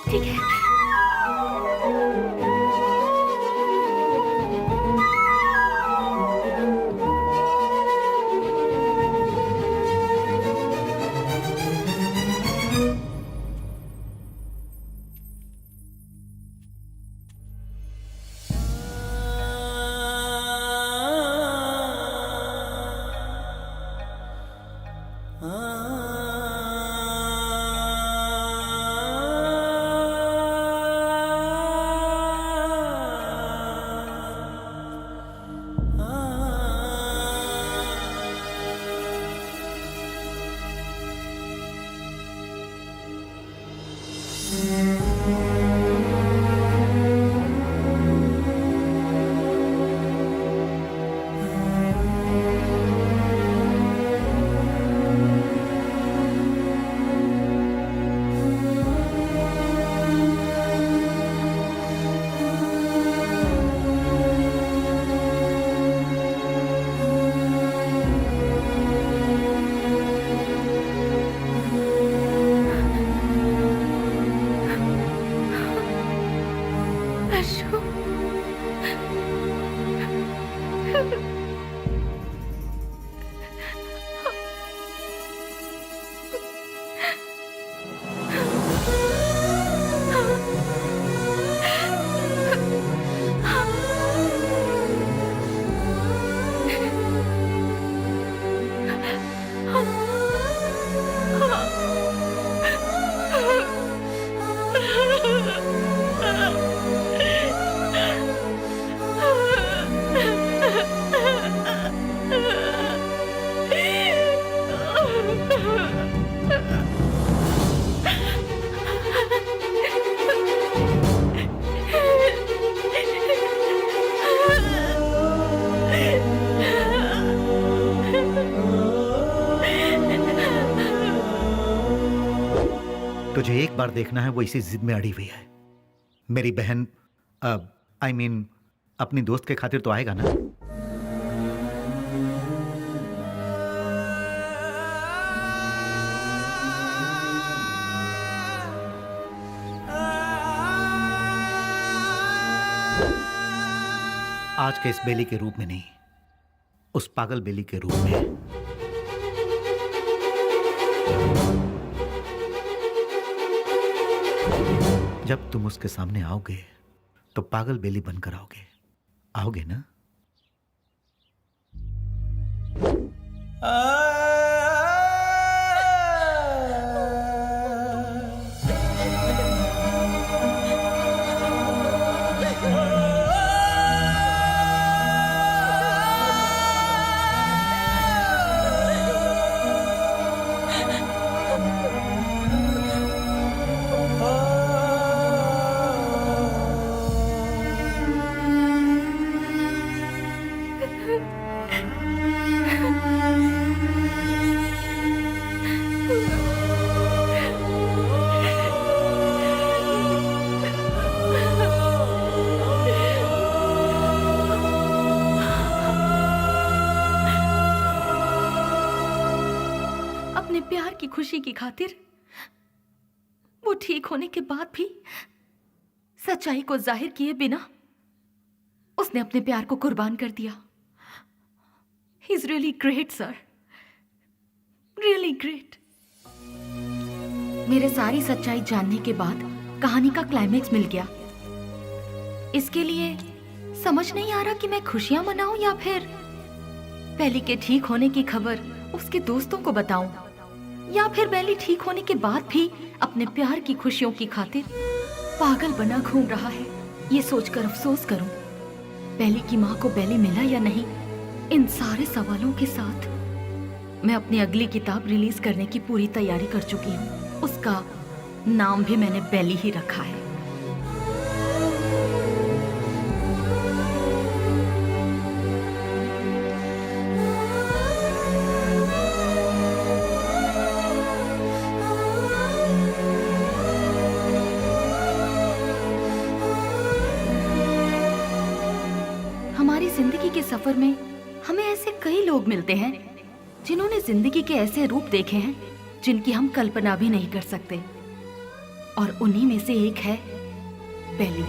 ठीक है। तुझे एक बार देखना है, वो इसी जिद में अड़ी हुई है। मेरी बहन आई मीन अपनी दोस्त के खातिर तो आएगा ना? आज के इस बेली के रूप में नहीं, उस पागल बेली के रूप में। जब तुम उसके सामने आओगे तो पागल बेली बनकर आओगे, आओगे ना? खुशी की खातिर वो ठीक होने के बाद भी सच्चाई को जाहिर किए बिना उसने अपने प्यार को कुर्बान कर दिया। He is really great sir, really great. मेरे सारी सच्चाई जानने के बाद कहानी का क्लाइमेक्स मिल गया। इसके लिए समझ नहीं आ रहा कि मैं खुशियां मनाऊं या फिर बेली के ठीक होने की खबर उसके दोस्तों को बताऊं, या फिर बेली ठीक होने के बाद भी अपने प्यार की खुशियों की खातिर पागल बना घूम रहा है। ये सोचकर अफसोस करूं बेली की माँ को बेली मिला या नहीं। इन सारे सवालों के साथ मैं अपनी अगली किताब रिलीज करने की पूरी तैयारी कर चुकी हूँ। उसका नाम भी मैंने बेली ही रखा है। हमारी जिंदगी के सफर में हमें ऐसे कई लोग मिलते हैं जिन्होंने जिंदगी के ऐसे रूप देखे हैं जिनकी हम कल्पना भी नहीं कर सकते, और उन्हीं में से एक है बेली।